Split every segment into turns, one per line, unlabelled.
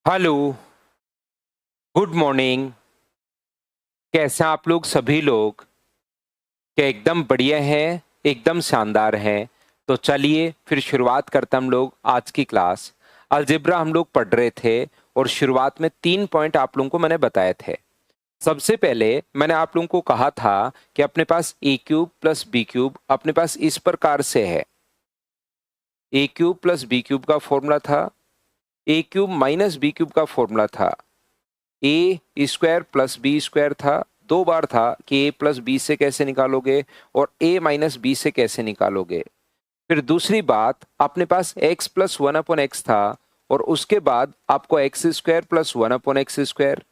Hello. Good morning. कैसे हैं आप लोग सभी लोग? क्या एकदम बढ़िया है? एकदम शानदार है। तो चलिए फिर शुरुआत करते हैं हम लोग आज की क्लास। अलजेब्रा हम लोग पढ़ रहे थे और शुरुआत में 3 पॉइंट आप लोगों को मैंने बताए थे। सबसे पहले मैंने आप लोगों को कहा था कि अपने पास ए क्यूब प्लस बी क्यूब अपने पास इस प्रकार से है। ए क्यूब प्लस बी क्यूब का फॉर्मूला था, ए क्यूब माइनस बी क्यूब का फॉर्मूला था, ए स्क्वायर प्लस बी स्क्वायर था। दो बार था कि ए प्लस बी से कैसे निकालोगे और ए माइनस बी से कैसे निकालोगे। फिर दूसरी बात, अपने पास x plus one upon x था और उसके बाद आपको x square plus one upon x square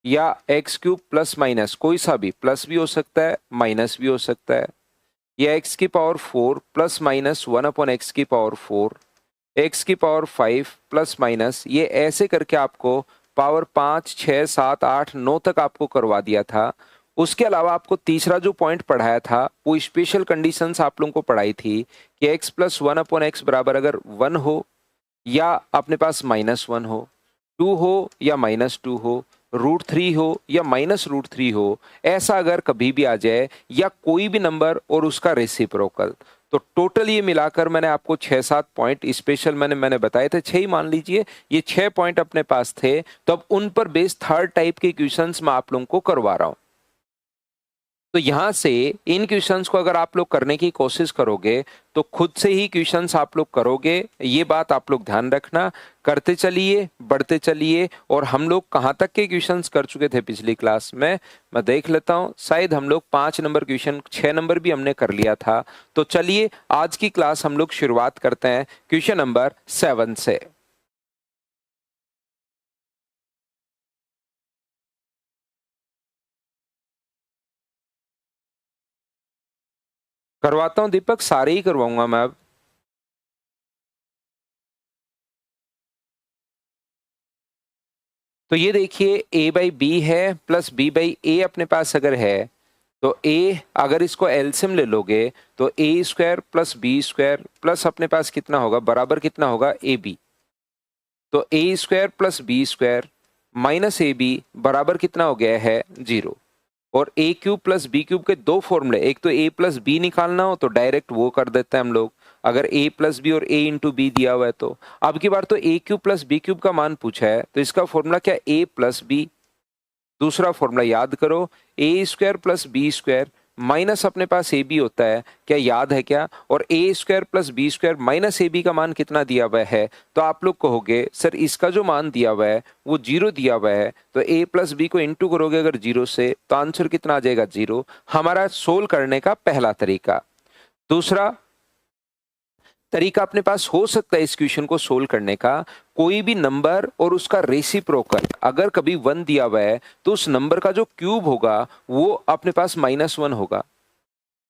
या एक्स क्यूब प्लस माइनस कोई सा भी, प्लस भी हो सकता है माइनस भी हो सकता है, या एक्स की power 4 plus minus one upon x की पावर 4, एक्स की पावर 5 प्लस माइनस, ये ऐसे करके आपको पावर 5 6 7 8 9 तक आपको करवा दिया था। उसके अलावा आपको तीसरा जो पॉइंट पढ़ाया था वो स्पेशल कंडीशंस आप लोगों को पढ़ाई थी कि x plus one upon x बराबर अगर 1 हो या अपने पास -1 हो, 2 हो या -2 हो, √3 हो या -√3 हो, ऐसा अगर कभी भी आ जाए या कोई भी नंबर और उसका रेसिप्रोकल, तो टोटल ये मिलाकर मैंने आपको 6-7 पॉइंट स्पेशल मैंने बताए थे। 6 ही मान लीजिए, ये 6 पॉइंट अपने पास थे। तो अब उन पर बेस थर्ड टाइप के क्वेश्चंस मैं आप लोगों को करवा रहा हूं। तो यहां से इन क्वेश्चंस को अगर आप लोग करने की कोशिश करोगे तो खुद से ही क्वेश्चंस आप लोग करोगे, ये बात आप लोग ध्यान रखना। करते चलिए, बढ़ते चलिए। और हम लोग कहां तक के क्वेश्चंस कर चुके थे पिछली क्लास में, मैं देख लेता हूं। शायद हम लोग 5 नंबर क्वेश्चन, 6 नंबर भी हमने कर लिया था। तो चलिए आज की क्लास हम लोग शुरुआत करते हैं क्वेश्चन नंबर 7 से। करवाता हूं दीपक, सारे ही करवाऊंगा मैं अब। तो ये देखिए, a बाई बी है प्लस b बाई ए अपने पास अगर है तो a, अगर इसको एलसियम ले लोगे तो A square plus B square plus अपने पास कितना होगा, बराबर कितना होगा ए बी। तो A square plus B square minus A B बराबर कितना हो गया है 0। और A cube plus B cube के दो फॉर्मूले, एक तो ए प्लस बी निकालना हो तो डायरेक्ट वो कर देते हैं हम लोग, अगर ए प्लस बी और ए इंटू बी दिया हुआ है तो। अब की बार तो A cube plus B cube का मान पूछा है तो इसका फॉर्मूला क्या, ए प्लस बी। दूसरा फॉर्मूला याद करो, A square plus B square minus अपने पास ए बी होता है, क्या याद है क्या? और A square plus B square minus A B का मान कितना दिया हुआ है? तो आप लोग कहोगे सर इसका जो मान दिया हुआ है वो 0 दिया हुआ है, तो ए प्लस बी को इंटू करोगे अगर 0 से तो आंसर कितना आ जाएगा 0। हमारा सोल्व करने का पहला तरीका। दूसरा तरीका अपने पास हो सकता है इस क्वेश्चन को सोल्व करने का, कोई भी नंबर और उसका रेसिप्रोकल अगर कभी 1 दिया हुआ है तो उस नंबर का जो क्यूब होगा वो अपने पास -1 होगा।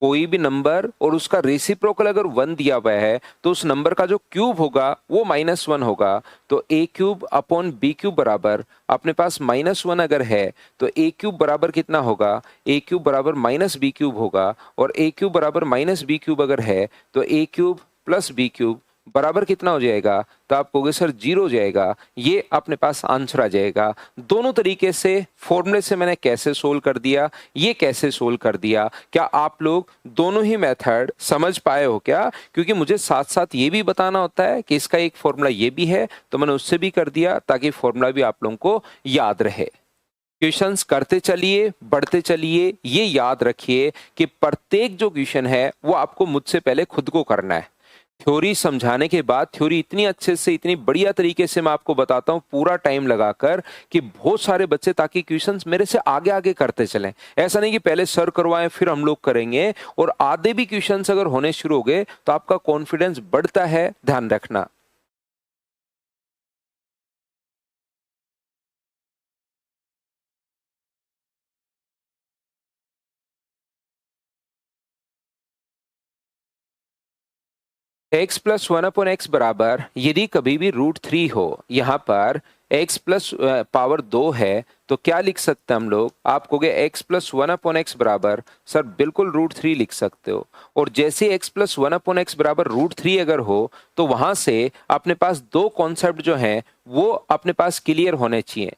कोई भी नंबर और उसका रेसिप्रोकल अगर 1 दिया हुआ है तो उस नंबर का जो क्यूब होगा वो -1 होगा। तो A cube upon B cube बराबर अपने पास -1 अगर है तो ए क्यूब बराबर कितना होगा, ए क्यूब बराबर माइनस बी क्यूब होगा। और ए क्यूब बराबर माइनस बी क्यूब अगर है तो A cube plus B cube बराबर कितना हो जाएगा, तो आप कहोगे सर 0 हो जाएगा। ये अपने पास आंसर आ जाएगा। दोनों तरीके से फॉर्मूले से मैंने कैसे सोल्व कर दिया, ये कैसे सोल्व कर दिया, क्या आप लोग दोनों ही मेथड समझ पाए हो क्या? क्योंकि मुझे साथ साथ ये भी बताना होता है कि इसका एक फॉर्मूला ये भी है, तो मैंने उससे भी कर दिया ताकि फॉर्मूला भी आप लोगों को याद रहे। क्वेश्चंस करते चलिए, बढ़ते चलिए। ये याद रखिए कि प्रत्येक जो क्वेश्चन है वो आपको मुझसे पहले खुद को करना है। थ्योरी समझाने के बाद, थ्योरी इतनी अच्छे से, इतनी बढ़िया तरीके से मैं आपको बताता हूँ पूरा टाइम लगाकर कि बहुत सारे बच्चे ताकि क्वेश्चंस मेरे से आगे आगे करते चलें। ऐसा नहीं कि पहले सर करवाएं फिर हम लोग करेंगे। और आधे भी क्वेश्चंस अगर होने शुरू हो गए तो आपका कॉन्फिडेंस बढ़ता है, ध्यान रखना। x plus one upon x बराबर, यदि कभी भी √3 हो, यहाँ पर x प्लस पावर 2 है तो क्या लिख सकते हैं हम लोग? आप कहोगे x प्लस 1/x बराबर, सर बिल्कुल √3 लिख सकते हो। और जैसे x प्लस 1/x बराबर √3 अगर हो तो वहां से अपने पास दो कॉन्सेप्ट जो हैं वो अपने पास क्लियर होने चाहिए।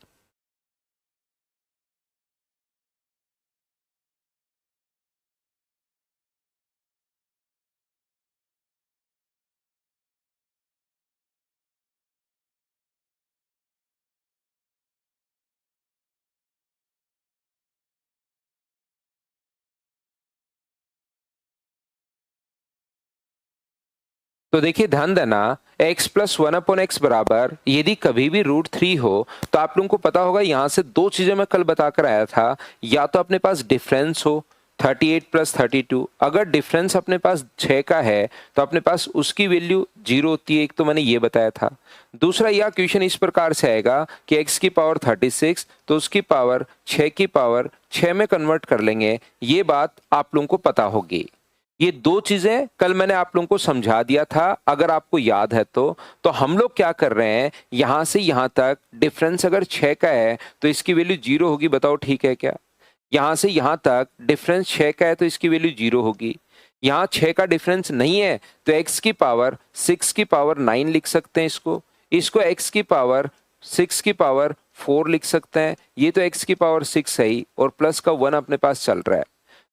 तो देखिए ध्यान देना, x प्लस 1/x बराबर यदि कभी भी √3 हो तो आप लोगों को पता होगा यहां से दो चीजें मैं कल बताकर आया था। या तो अपने पास डिफरेंस हो 38 प्लस 32, अगर डिफरेंस अपने पास 6 का है तो अपने पास उसकी वैल्यू 0 होती है, एक तो मैंने ये बताया था। दूसरा यह क्वेश्चन इस प्रकार से आएगा कि x की पावर 36 तो उसकी पावर 6 की पावर 6 में कन्वर्ट कर लेंगे, ये बात आप लोगों को पता होगी। ये दो चीजें कल मैंने आप लोगों को समझा दिया था, अगर आपको याद है तो हम लोग क्या कर रहे हैं, यहां से यहां तक डिफरेंस अगर 6 का है तो इसकी वैल्यू 0 होगी, बताओ ठीक है क्या? यहां से यहां तक डिफरेंस 6 का है तो इसकी वैल्यू 0 होगी। यहां 6 का डिफरेंस नहीं है तो x की पावर 6 की पावर 9 लिख सकते हैं इसको। इसको x की पावर 6 की पावर 4 लिख सकते हैं। ये तो x की पावर 6 है ही और प्लस का 1 अपने पास चल रहा है।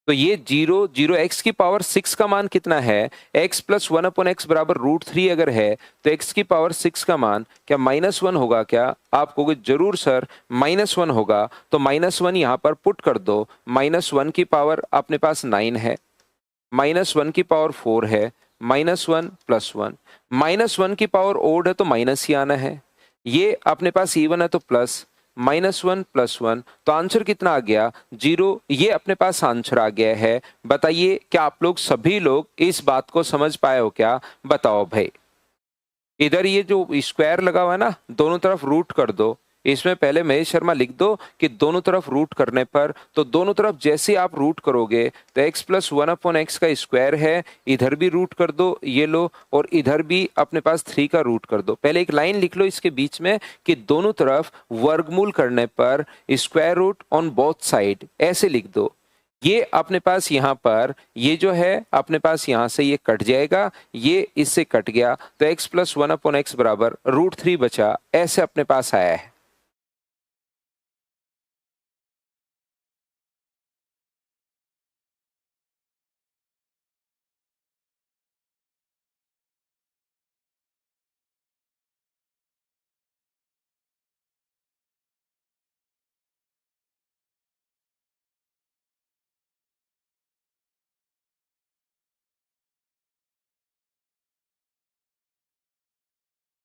तो ये 0 0 x की पावर 6 का मान कितना है? x प्लस 1/x बराबर √3 अगर है तो x की पावर 6 का मान क्या -1 होगा क्या? आप कहोगे जरूर सर -1 होगा, तो -1 यहाँ पर पुट कर दो। -1 की पावर अपने पास 9 है, -1 की पावर 4 है, -1 प्लस 1, -1 की पावर ओड है तो माइनस ही आना है। ये अपने पास इवन है तो प्लस, -1 प्लस 1, तो आंसर कितना आ गया? 0। ये अपने पास आंसर आ गया है। बताइए क्या आप लोग सभी लोग इस बात को समझ पाए हो क्या? बताओ भाई। इधर ये जो स्क्वायर लगा हुआ है ना, दोनों तरफ रूट कर दो। इसमें पहले महेश शर्मा लिख दो कि दोनों तरफ रूट करने पर, तो दोनों तरफ जैसे आप रूट करोगे तो x प्लस 1/x का स्क्वायर है, इधर भी रूट कर दो, ये लो, और इधर भी अपने पास 3 का रूट कर दो। पहले एक लाइन लिख लो इसके बीच में कि दोनों तरफ वर्गमूल करने पर square root on both side, ऐसे लिख दो। ये अपने पास यहाँ पर ये जो है अपने पास यहाँ से ये कट जाएगा, ये इससे कट गया, तो x प्लस 1/x बराबर √3 बचा, ऐसे अपने पास आया है।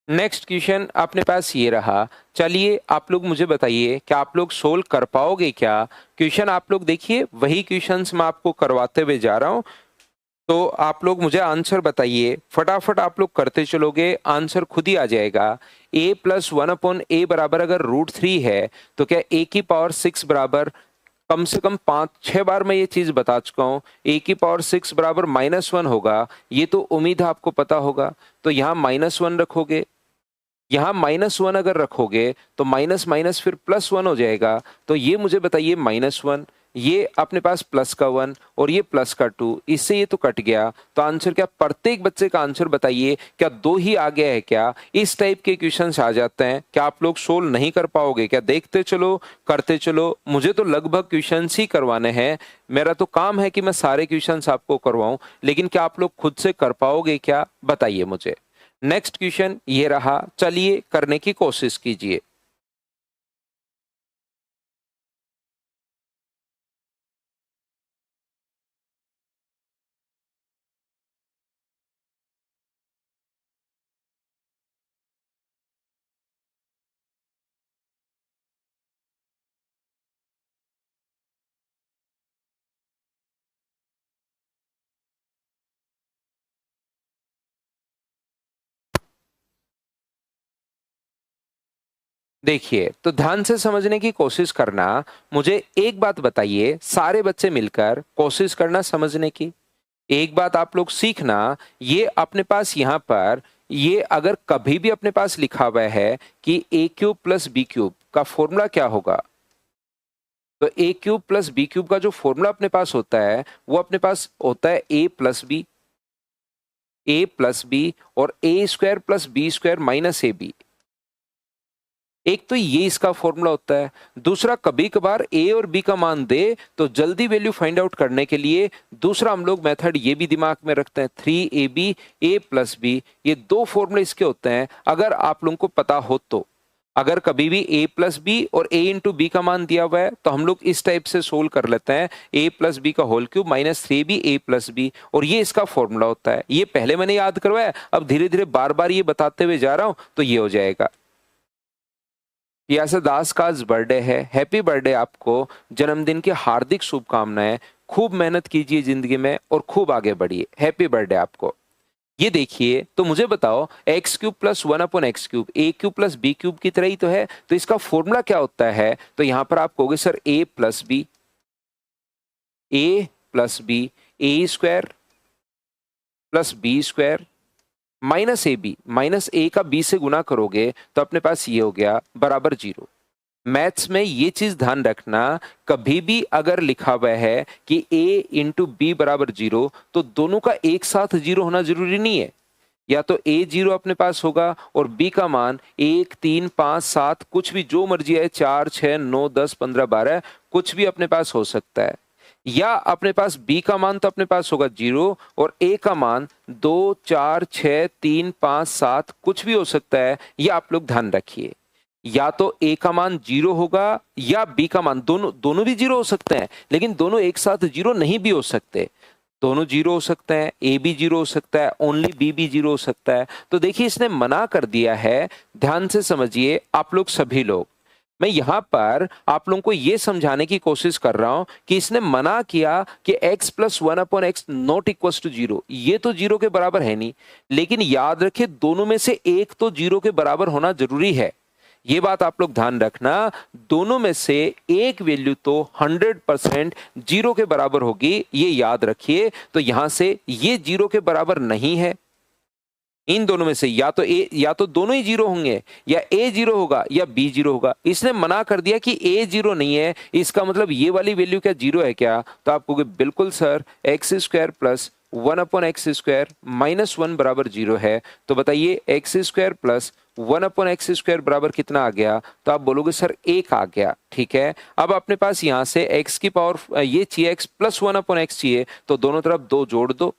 नेक्स्ट क्वेश्चन अपने पास ये रहा। चलिए आप लोग मुझे बताइए कि आप लोग सोल्व कर पाओगे क्या? क्वेश्चन आप लोग देखिए, वही क्वेश्चंस मैं आपको करवाते हुए जा रहा हूँ, तो आप लोग मुझे आंसर बताइए। फटाफट आप लोग करते चलोगे, आंसर खुद ही आ जाएगा। a प्लस 1/a बराबर अगर √3 है तो क्या a की पावर 6 बराबर, कम से कम 5-6 बार मैं ये चीज बता चुका हूं, a की पावर 6 बराबर -1 होगा, ये तो उम्मीद है आपको पता होगा। तो यहाँ -1 रखोगे, यहाँ -1 अगर रखोगे तो माइनस माइनस फिर +1 हो जाएगा। तो ये मुझे बताइए -1, ये अपने पास प्लस का 1 और ये प्लस का 2, इससे ये तो कट गया। तो आंसर क्या? प्रत्येक बच्चे का आंसर बताइए, क्या 2 ही आ गया है क्या? इस टाइप के क्वेश्चंस आ जाते हैं, क्या आप लोग सोल्व नहीं कर पाओगे क्या? देखते चलो, करते चलो। मुझे तो लगभग क्वेश्चंस ही करवाने हैं, मेरा तो काम है कि मैं सारे क्वेश्चंस आपको करवाऊं, लेकिन क्या आप लोग खुद से कर पाओगे क्या? बताइए मुझे। नेक्स्ट क्वेश्चन ये रहा, चलिए करने की कोशिश कीजिए। देखिए तो ध्यान से समझने की कोशिश करना। मुझे एक बात बताइए, सारे बच्चे मिलकर कोशिश करना समझने की। एक बात आप लोग सीखना, ये अपने पास यहाँ पर ये अगर कभी भी अपने पास लिखा हुआ है कि ए क्यूब प्लस बी क्यूब का फॉर्मूला क्या होगा, तो A cube plus B cube का जो फॉर्मूला अपने पास होता है वो अपने पास होता है ए प्लस बी और A square plus B square minus A B. एक तो ये इसका फॉर्मूला होता है। दूसरा, कभी कभार ए और बी का मान दे तो जल्दी वैल्यू फाइंड आउट करने के लिए दूसरा हम लोग मेथड ये भी दिमाग में रखते हैं, 3ab ए प्लस बी। ये दो फॉर्मूले इसके होते हैं अगर आप लोगों को पता हो तो। अगर कभी भी a प्लस बी और a इंटू बी का मान दिया हुआ है तो हम लोग इस टाइप से सोल्व कर लेते हैं, a प्लस बी का whole cube minus 3ab a plus B, और ये इसका फॉर्मूला होता है। ये पहले मैंने याद करवाया, अब धीरे धीरे बार बार ये बताते हुए जा रहा हूं तो ये हो जाएगा। यासर दास का आज बर्थडे है, हैप्पी बर्थडे आपको, जन्मदिन की हार्दिक शुभकामनाएं। खूब मेहनत कीजिए जिंदगी में और खूब आगे बढ़िए, हैप्पी बर्थडे आपको। ये देखिए, तो मुझे बताओ एक्स क्यूब प्लस 1/x³ ए क्यूब प्लस बी क्यूब की तरह ही तो है, तो इसका फॉर्मूला क्या होता है? तो यहां पर आप कहोगे sir A plus B A square plus B square minus A B, minus A का बी से गुना करोगे तो अपने पास ये हो गया बराबर 0। मैथ्स में ये चीज ध्यान रखना, कभी भी अगर लिखा हुआ है कि a इंटू बी बराबर 0 तो दोनों का एक साथ 0 होना जरूरी नहीं है। या तो a 0 अपने पास होगा और b का मान 1 3 5 7 कुछ भी जो मर्जी है, 4 6 9 10 15 12 कुछ भी अपने पास हो सकता है। या अपने पास b का मान तो अपने पास होगा 0 और a का मान 2 4 6 3 5 7 कुछ भी हो सकता है। ये आप लोग ध्यान रखिए, या तो a का मान 0 होगा या b का मान, दोनों भी 0 हो सकते हैं, लेकिन दोनों एक साथ 0 नहीं भी हो सकते। दोनों 0 हो सकते हैं, a भी 0 हो सकता है, ओनली b भी 0 हो सकता है। तो देखिए इसने मना कर दिया है, ध्यान से समझिए आप लोग सभी लोग। मैं यहां पर आप लोगों को यह समझाने की कोशिश कर रहा हूं कि इसने मना किया कि x plus 1/x not equal to 0, ये तो 0 के बराबर है नहीं, लेकिन याद रखिए दोनों में से एक तो 0 के बराबर होना जरूरी है। ये बात आप लोग ध्यान रखना, दोनों में से एक वैल्यू तो 100% 0 के बराबर होगी, ये याद रखिए। तो यहां से ये 0 के बराबर नहीं है, इन दोनों में से या तो दोनों ही 0 होंगे, या a 0 होगा या b 0 होगा। इसने मना कर दिया कि a 0 नहीं है, इसका मतलब ये वाली वैल्यू क्या 0 है क्या? तो आप कहोगे बिल्कुल sir, x square plus 1/x² minus 1 बराबर 0 है। तो बताइए एक्स स्क्वायर प्लस 1/x² बराबर कितना आ गया? तो आप बोलोगे सर 1 आ गया। ठीक है, अब अपने पास यहां से x की पावर ये चाहिए, x प्लस 1/x चाहिए, तो दोनों तरफ 2 जोड़ दो,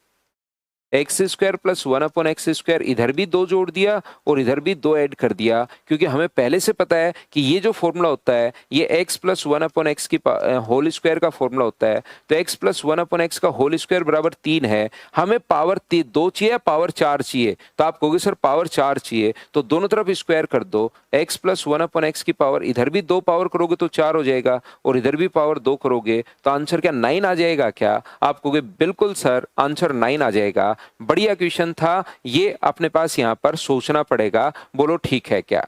एक्स स्क्वायर प्लस 1/x² इधर भी 2 जोड़ दिया और इधर भी 2 ऐड कर दिया, क्योंकि हमें पहले से पता है कि ये जो फॉर्मूला होता है ये x प्लस 1/x की होल स्क्वायर का फॉर्मूला होता है। तो x प्लस 1/x का होल स्क्वायर बराबर 3 है, हमें पावर 2 चाहिए, पावर 4 चाहिए। तो आप कहोगे सर पावर 4 चाहिए, तो दोनों तरफ स्क्वायर कर दो, x प्लस 1/x की पावर इधर भी 2 पावर करोगे तो 4 हो जाएगा, और इधर भी पावर 2 करोगे तो आंसर क्या 9 आ जाएगा क्या? आप कहोगे बिल्कुल सर आंसर 9 आ जाएगा। बढ़िया क्वेश्चन था, ये अपने पास यहां पर सोचना पड़ेगा, बोलो ठीक है क्या?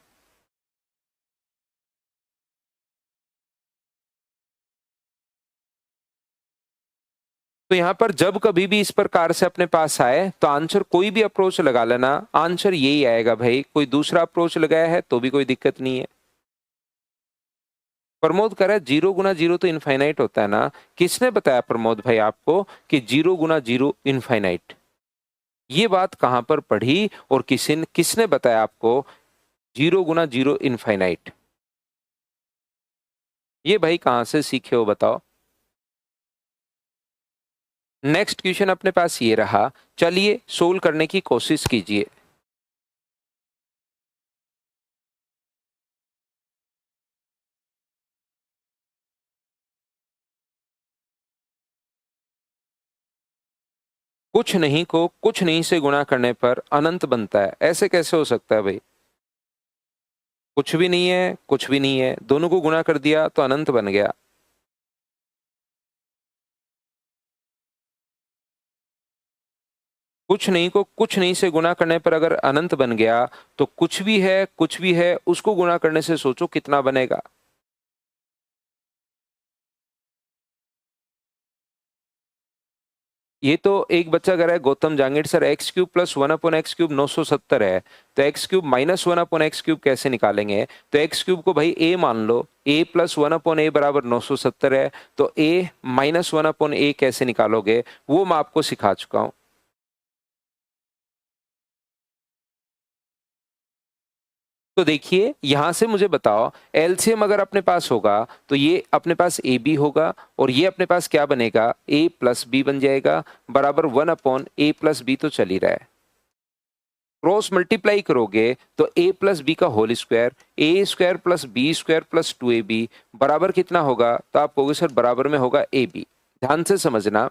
तो यहां पर जब कभी भी इस प्रकार से अपने पास आए तो आंसर कोई भी अप्रोच लगा लेना, आंसर यही आएगा भाई। कोई दूसरा अप्रोच लगाया है तो भी कोई दिक्कत नहीं है। प्रमोद कह रहा है 0 गुना 0 तो इनफाइनाइट होता है ना? किसने बताया प्रमोद भाई आपको कि 0 गुना 0 इनफाइनाइट? ये बात कहां पर पढ़ी और किसने बताया आपको 0 गुना 0 इनफाइनाइट? ये भाई कहां से सीखे हो बताओ। नेक्स्ट क्वेश्चन अपने पास ये रहा, चलिए सोल्व करने की कोशिश कीजिए। कुछ नहीं को कुछ नहीं से गुणा करने पर अनंत बनता है, ऐसे कैसे हो सकता है भाई? कुछ भी नहीं है, कुछ भी नहीं है, दोनों को गुणा कर दिया तो अनंत बन गया। कुछ नहीं को कुछ नहीं से गुणा करने पर अगर अनंत बन गया तो कुछ भी है उसको गुणा करने से सोचो कितना बनेगा। ये तो एक बच्चा कह रहा है Gautam Jangir sir X cube plus 1/x³ 970 है, तो एक्स क्यूब माइनस 1/x³ कैसे निकालेंगे? तो एक्स क्यूब को भाई a मान लो, a प्लस 1/a बराबर 970 है, तो a माइनस 1/a कैसे निकालोगे वो मैं आपको सिखा चुका हूं। तो देखिए यहां से मुझे बताओ एलसीएम अगर अपने पास होगा तो ये अपने पास ए बी होगा और ये अपने पास क्या बनेगा, a प्लस बी बन जाएगा बराबर 1/a प्लस बी तो चल ही रहा है। क्रॉस मल्टीप्लाई करोगे तो a प्लस बी का whole square, A square plus B square plus 2ab बराबर कितना होगा? तो आप कहोगे सर बराबर में होगा ए बी। ध्यान से समझना,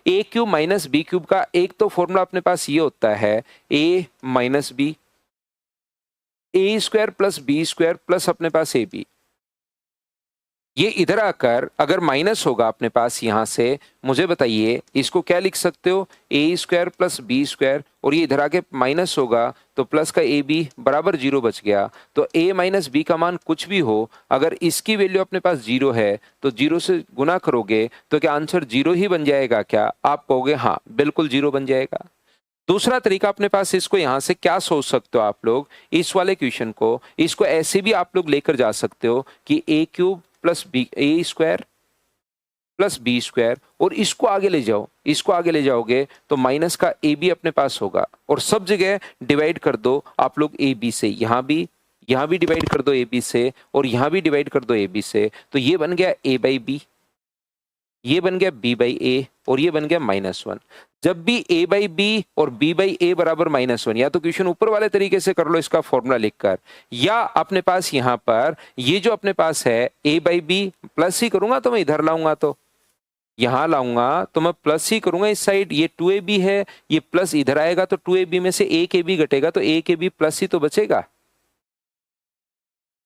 a cube minus B cube का एक तो फॉर्मूला अपने पास ये होता है a minus B, A square plus B square plus अपने पास ए बी। ये इधर आकर अगर माइनस होगा अपने पास यहां से, मुझे बताइए इसको क्या लिख सकते हो, ए स्क्वायर प्लस बी स्क्वायर, और ये इधर आके माइनस होगा तो प्लस का ए बी बराबर 0 बच गया। तो a माइनस बी का मान कुछ भी हो, अगर इसकी वैल्यू अपने पास 0 है तो 0 से गुना करोगे तो क्या आंसर 0 ही बन जाएगा क्या? आप कहोगे हाँ बिल्कुल 0 बन जाएगा। दूसरा तरीका अपने पास, इसको यहां से क्या सोच सकते हो आप लोग, इस वाले क्वेश्चन को इसको ऐसे भी आप लोग लेकर जा सकते हो कि a cube plus B, A square plus B square, और इसको आगे ले जाओ, इसको आगे ले जाओगे तो माइनस का ए बी अपने पास होगा, और सब जगह डिवाइड कर दो आप लोग ए बी से, यहां भी डिवाइड कर दो ए बी से, और यहां भी डिवाइड कर दो ए बी से, तो ये बन गया a बाई बी, ये बन गया b बाई ए, और ये बन गया -1। जब भी a बाई बी और b बाई ए बराबर -1, या तो क्वेश्चन ऊपर वाले तरीके से कर लो इसका फॉर्मूला लिखकर, या अपने पास यहां पर ये जो अपने पास है a बाई बी प्लस ही करूंगा तो मैं इधर लाऊंगा, तो यहां लाऊंगा तो मैं प्लस ही करूंगा इस साइड, ये 2ab है, ये प्लस इधर आएगा तो 2ab में से एक ab घटेगा तो एक ab प्लस ही तो बचेगा।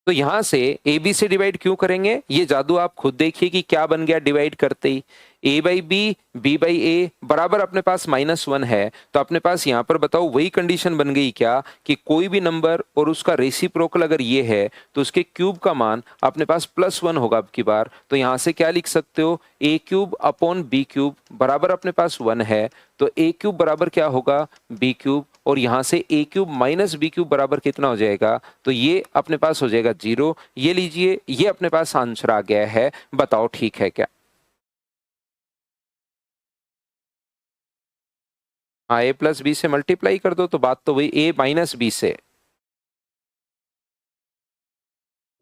तो यहां से ए बी से डिवाइड क्यों करेंगे, ये जादू आप खुद देखिए कि क्या बन गया डिवाइड करते ही। a बाई बी बाई ए बराबर अपने पास -1 है, तो अपने पास यहां पर बताओ वही कंडीशन बन गई क्या कि कोई भी नंबर और उसका रेसिप्रोकल अगर ये है तो उसके क्यूब का मान अपने पास +1 होगा अब की बार। तो यहां से क्या लिख सकते हो, a cube upon B cube बराबर अपने पास 1 है, तो a क्यूब बराबर क्या होगा b क्यूब, और यहां से a cube minus B cube बराबर कितना हो जाएगा, तो ये अपने पास हो जाएगा 0। ये लीजिए ये अपने पास आंसर आ गया है, बताओ ठीक है क्या? हाँ, a प्लस बी से मल्टीप्लाई कर दो तो बात तो वही a माइनस बी से।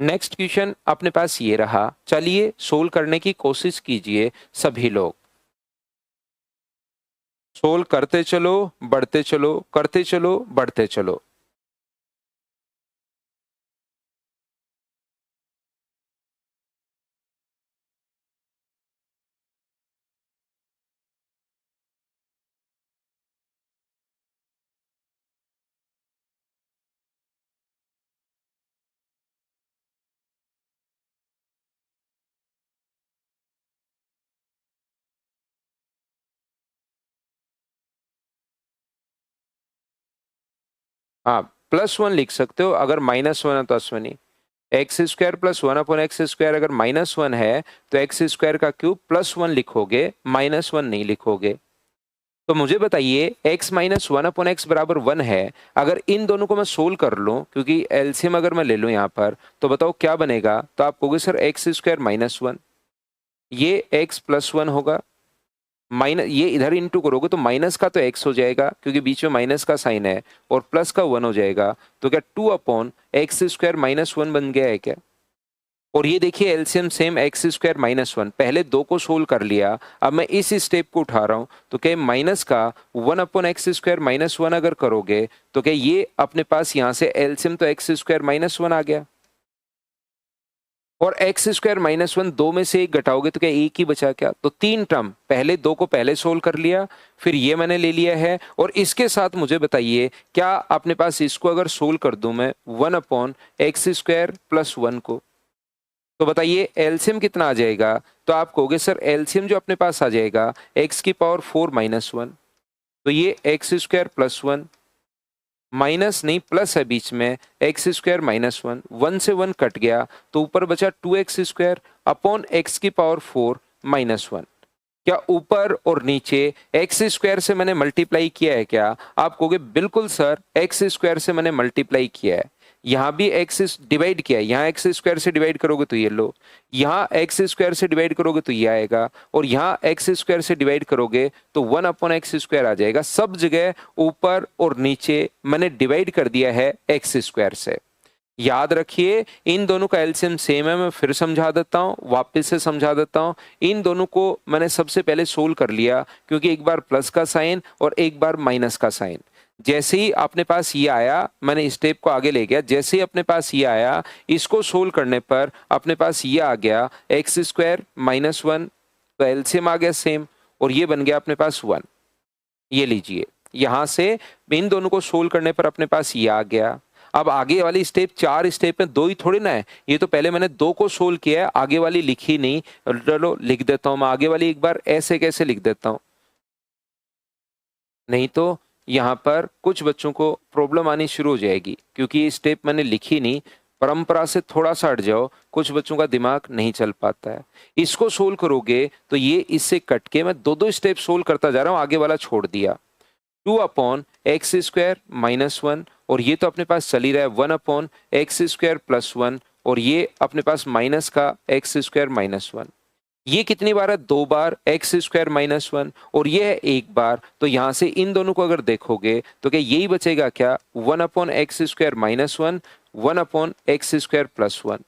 नेक्स्ट क्वेश्चन अपने पास ये रहा, चलिए सोल्व करने की कोशिश कीजिए सभी लोग। सोल्व करते चलो बढ़ते चलो, करते चलो बढ़ते चलो। हाँ, +1 लिख सकते हो, अगर -1 है तो Ashwani. X square plus 1/x² अगर -1 है तो एक्स स्क्वायर का क्यूब +1 लिखोगे, -1 नहीं लिखोगे। तो मुझे बताइए x माइनस 1/x बराबर 1 है, अगर इन दोनों को मैं सोल्व कर लूं, क्योंकि एलसीएम अगर मैं ले लूं यहाँ पर, तो बताओ क्या बनेगा? तो आप कहोगे सर एक्स स्क्वायर -1, ये x +1 होगा, माइनस ये इधर इंटू करोगे तो माइनस का तो x हो जाएगा क्योंकि बीच में माइनस का साइन है, और प्लस का 1 हो जाएगा, तो क्या 2/x² -1 बन गया है क्या? और ये देखिए एलसीएम सेम x² -1, पहले दो को सोल्व कर लिया, अब मैं इस स्टेप को उठा रहा हूं, तो क्या माइनस का 1/x² -1 अगर करोगे तो क्या ये अपने पास यहां से एलसीएम तो x² -1 आ गया, और x² -1 दो में से एक घटाओगे तो क्या एक ही बचा क्या? तो तीन टर्म, पहले दो को पहले सोल्व कर लिया, फिर ये मैंने ले लिया है, और इसके साथ मुझे बताइए क्या अपने पास इसको अगर सोल्व कर दूं मैं 1/x² +1 को, तो बताइए एलसीएम कितना आ जाएगा? तो आप कहोगे सर एलसीएम जो अपने पास आ जाएगा x⁴ -1, तो ये x² +1 माइनस नहीं प्लस है बीच में, x² -1, 1 से 1 कट गया तो ऊपर बचा 2x² अपॉन x⁴ -1। क्या ऊपर और नीचे एक्स स्क्वायर से मैंने मल्टीप्लाई किया है क्या? आप कहोगे बिल्कुल सर, एक्स स्क्वायर से मैंने मल्टीप्लाई किया है। यहाँ भी एक्स डिवाइड किया है, यहाँ एक्स स्क्वायर से डिवाइड करोगे तो ये लो, यहाँ एक्स स्क्वायर से डिवाइड करोगे तो ये आएगा, और यहाँ एक्स स्क्वायर से डिवाइड करोगे तो 1/x² आ जाएगा। सब जगह ऊपर और नीचे मैंने डिवाइड कर दिया है एक्स स्क्वायर से। याद रखिए इन दोनों का एलसीएम सेम है। मैं फिर समझा देता हूँ, वापस से समझा देता हूँ। इन दोनों को मैंने सबसे पहले सोल्व कर लिया, क्योंकि एक बार प्लस का साइन और एक बार माइनस का साइन। जैसे ही अपने पास ये आया, मैंने स्टेप को आगे ले गया। जैसे ही अपने पास ये आया, इसको सोल्व करने पर अपने पास ये आ गया x² -1, तो एलसीएम आ गया सेम, और ये बन गया अपने पास 1। ये लीजिए, यहां से इन दोनों को सोल्व करने पर अपने पास ये आ गया। अब आगे वाली स्टेप, 4 स्टेप में 2 ही थोड़ी ना है, ये तो पहले मैंने 2 को सोल्व किया है, आगे वाली लिखी नहीं। चलो लिख देता हूं मैं आगे वाली एक बार, ऐसे कैसे लिख देता हूं, नहीं तो यहाँ पर कुछ बच्चों को प्रॉब्लम आनी शुरू हो जाएगी, क्योंकि ये स्टेप मैंने लिखी नहीं। परंपरा से थोड़ा सा हट जाओ, कुछ बच्चों का दिमाग नहीं चल पाता है। इसको सोल्व करोगे तो ये इससे कट के, मैं 2-2 स्टेप सोल्व करता जा रहा हूं, आगे वाला छोड़ दिया। 2/x² -1, और ये तो अपने पास चल ही रहा है 1/x² +1, और ये अपने पास माइनस का x² -1। ये कितनी बार है? 2 बार x² -1, और ये है 1 बार। तो यहां से इन दोनों को अगर देखोगे तो क्या यही बचेगा क्या? 1/x² -1, 1/x² +1।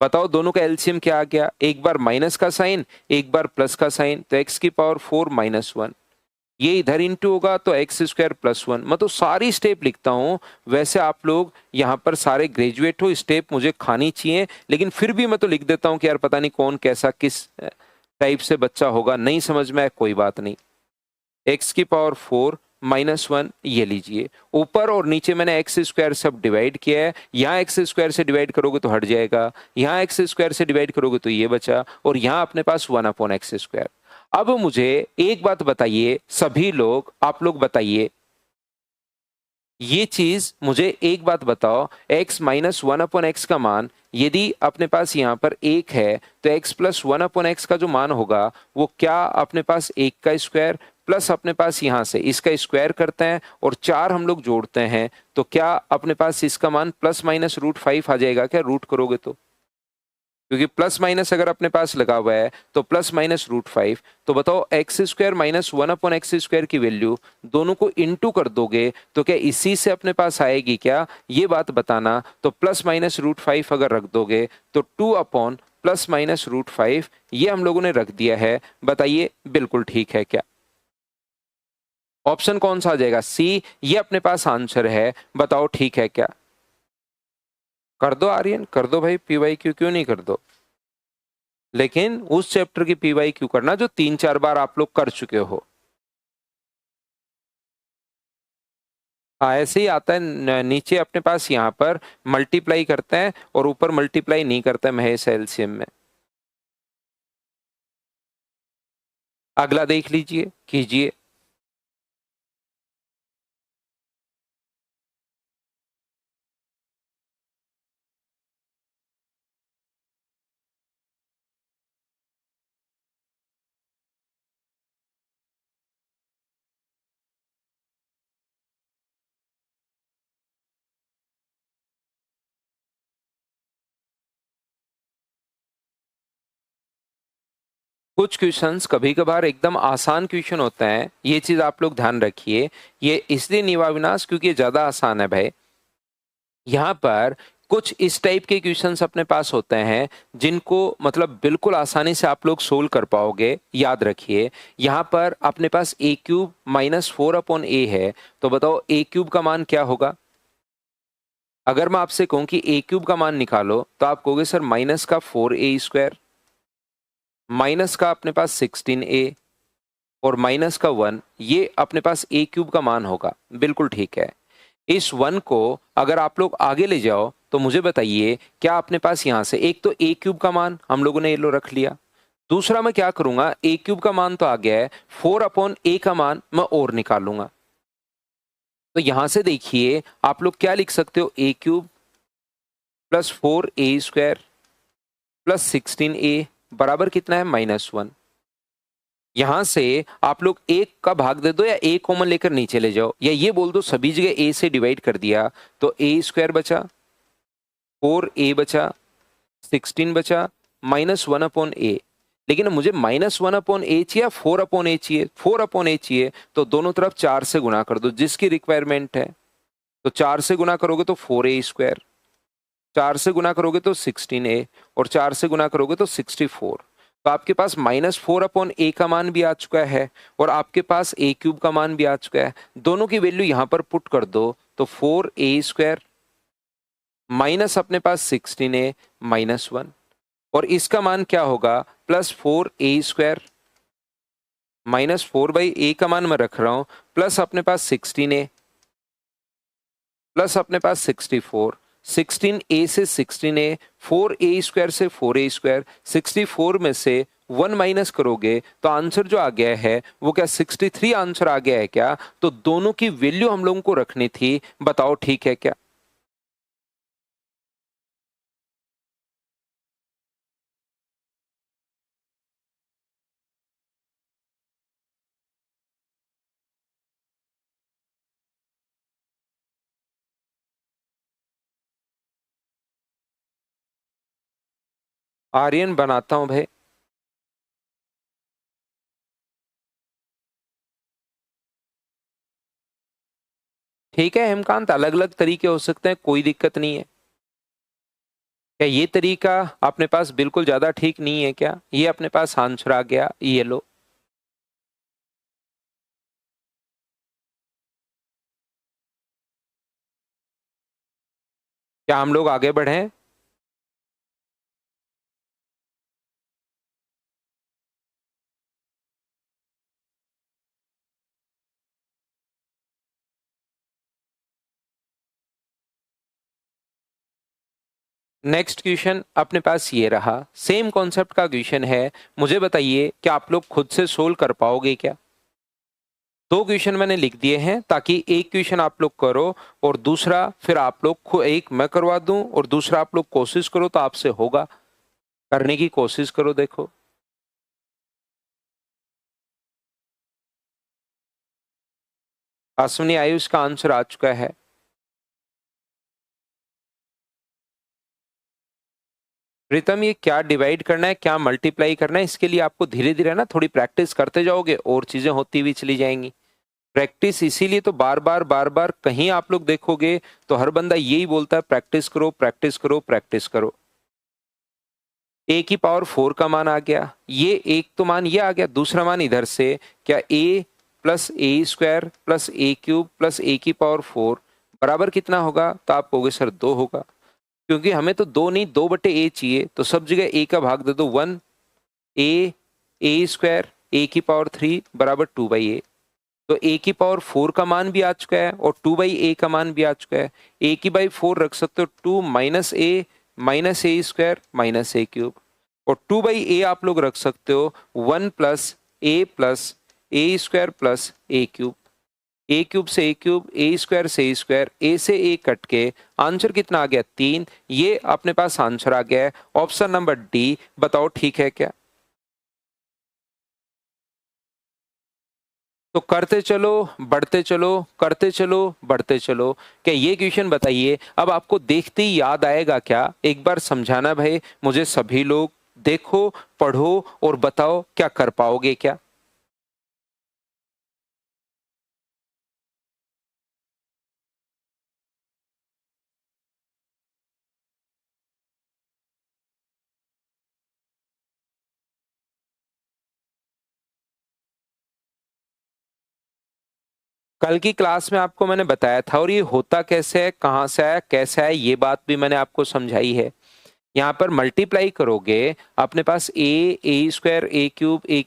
बताओ दोनों का एलसीएम क्या आ गया? एक बार माइनस का साइन, एक बार प्लस का साइन, तो x⁴ -1। ये इधर इंटू होगा तो x² +1। मैं तो सारी स्टेप लिखता हूँ। वैसे आप लोग यहाँ पर सारे ग्रेजुएट हो, स्टेप मुझे खानी चाहिए, लेकिन फिर भी मैं तो लिख देता हूँ कि यार पता नहीं कौन कैसा किस टाइप से बच्चा होगा, नहीं समझ में आए कोई बात नहीं। x⁴ -1, ये लीजिए, ऊपर और नीचे मैंने x² सब डिवाइड किया है। यहाँ x² से डिवाइड करोगे तो हट जाएगा, यहाँ x² से डिवाइड करोगे तो ये बचा, और यहाँ अपने पास 1/x²। अब मुझे एक बात बताइए, सभी लोग, आप लोग बताइए, ये चीज मुझे एक बात बताओ, x - 1/x का मान यदि अपने पास यहाँ पर 1 है, तो x + 1/x का जो मान होगा वो क्या अपने पास 1 का स्क्वायर प्लस अपने पास यहाँ से इसका स्क्वायर करते हैं और 4 हम लोग जोड़ते हैं, तो क्या अपने पास इसका मान ±√5 आ जाएगा क्या रूट करोगे तो? क्योंकि प्लस माइनस अगर अपने पास लगा हुआ है तो ±√5। तो बताओ x² - 1/x² की वैल्यू दोनों को इंटू कर दोगे तो क्या इसी से अपने पास आएगी क्या? ये बात बताना। तो ±√5 अगर रख दोगे तो 2/±√5 ये हम लोगों ने रख दिया है। बताइए बिल्कुल ठीक है क्या? ऑप्शन कौन सा आ जाएगा? सी, ये अपने पास आंसर है। बताओ ठीक है क्या? कर दो आर्यन, कर दो भाई, PYQ क्यों नहीं कर दो? लेकिन उस चैप्टर की PYQ करना जो 3-4 बार आप लोग कर चुके हो। हाँ ऐसे ही आता है, नीचे अपने पास यहाँ पर मल्टीप्लाई करते हैं और ऊपर मल्टीप्लाई नहीं करते महेश एलसीएम में। अगला देख लीजिए, कीजिए। कुछ क्वेश्चंस कभी कभार एकदम आसान क्वेश्चन होते हैं, ये चीज आप लोग ध्यान रखिए। ये इसलिए नहीं हुआ विनाश क्योंकि ये ज्यादा आसान है भाई। यहाँ पर कुछ इस टाइप के क्वेश्चंस अपने पास होते हैं जिनको मतलब बिल्कुल आसानी से आप लोग सोल्व कर पाओगे। याद रखिए यहाँ पर अपने पास a³ - 4/a है, तो बताओ a³ का मान क्या होगा? अगर मैं आपसे कहूं कि a³ का मान निकालो तो आप कहोगे सर -4a², माइनस का अपने पास 16a और माइनस का 1, ये अपने पास a³ का मान होगा। बिल्कुल ठीक है। इस 1 को अगर आप लोग आगे ले जाओ तो मुझे बताइए क्या अपने पास यहां से, एक तो a³ का मान हम लोगों ने ये लो रख लिया, दूसरा मैं क्या करूंगा, a³ का मान तो आ गया है, 4/a का मान मैं और निकालूंगा। तो यहां से देखिए आप लोग क्या लिख सकते हो, a³ + 4a² + 16a बराबर कितना है? -1। यहां से आप लोग एक का भाग दे दो या ए कॉमन लेकर नीचे ले जाओ, या ये बोल दो सभी जगह ए से डिवाइड कर दिया, तो ए स्क्वायर बचा, 4a बचा, 16 बचा, -1/a। लेकिन मुझे -1/a चाहिए, 4/a चाहिए, 4/a चाहिए, तो दोनों तरफ 4 से गुणा कर दो जिसकी रिक्वायरमेंट है। तो 4 से गुणा करोगे तो 4a स्क्वायर, 4 से गुणा करोगे तो 16a, और 4 से गुणा करोगे तो 64। तो आपके पास -4/a का मान भी आ चुका है और आपके पास a³ का मान भी आ चुका है। दोनों की वैल्यू यहां पर पुट कर दो, तो 4a स्क्वायर माइनस अपने पास 16a -1, और इसका मान क्या होगा, +4a स्क्वायर, -4/a का मान मैं रख रहा हूं, प्लस अपने पास 16a, प्लस अपने पास 64, 16a से 16a, 4a स्क्वायर से 4a स्क्वायर, 64 में से 1 माइनस करोगे तो आंसर जो आ गया है वो क्या 63 आंसर आ गया है क्या? तो दोनों की वैल्यू हम लोगों को रखनी थी, बताओ ठीक है क्या? आर्यन बनाता हूं भाई। ठीक है हेमकांत, अलग अलग तरीके हो सकते हैं, कोई दिक्कत नहीं है। क्या ये तरीका अपने पास बिल्कुल ज्यादा ठीक नहीं है क्या? ये अपने पास आंसर आ गया, ये लो। क्या हम लोग आगे बढ़े? नेक्स्ट क्वेश्चन अपने पास ये रहा, सेम कॉन्सेप्ट का क्वेश्चन है। मुझे बताइए कि आप लोग खुद से सोल्व कर पाओगे क्या? दो क्वेश्चन मैंने लिख दिए हैं ताकि एक क्वेश्चन आप लोग करो और दूसरा फिर आप लोग को एक मैं करवा दूं और दूसरा आप लोग कोशिश करो, तो आपसे होगा। करने की कोशिश करो, देखो। अश्विनी आयुष का आंसर आ चुका है। प्रीतम ये क्या डिवाइड करना है, क्या मल्टीप्लाई करना है, इसके लिए आपको धीरे धीरे ना थोड़ी प्रैक्टिस करते जाओगे और चीजें होती हुई चली जाएंगी। प्रैक्टिस इसीलिए तो बार बार कहीं आप लोग देखोगे तो हर बंदा यही बोलता है, प्रैक्टिस करो प्रैक्टिस करो प्रैक्टिस करो। a⁴ का मान आ गया, ये एक तो मान ये आ गया, दूसरा मान इधर से क्या a plus a square plus a³ plus a⁴ बराबर कितना होगा? तो आप कहोगे सर 2 होगा, क्योंकि हमें तो 2 नहीं 2/a चाहिए, तो सब जगह a का भाग दे दो 1, a स्क्वायर a³ बराबर 2/a। तो a⁴ का मान भी आ चुका है और 2/a का मान भी आ चुका है। a⁴ रख सकते हो 2 -a स्क्वायर -a³, और 2/a आप लोग रख सकते हो 1 plus a square plus a³। a³ से a³, a स्क्वायर से a स्क्वायर, a से a कट के आंसर कितना आ गया 3। ये अपने पास आंसर आ गया है, ऑप्शन नंबर डी। बताओ ठीक है क्या? तो करते चलो बढ़ते चलो, करते चलो बढ़ते चलो। क्या ये क्वेश्चन बताइए, अब आपको देखते ही याद आएगा क्या? एक बार समझाना भाई मुझे सभी लोग, देखो पढ़ो और बताओ क्या कर पाओगे क्या? कल की क्लास में आपको मैंने बताया था, और ये होता कैसे है, कहाँ से आया, कैसे आया, ये बात भी मैंने आपको समझाई है। यहाँ पर मल्टीप्लाई करोगे अपने पास a square a³ a⁴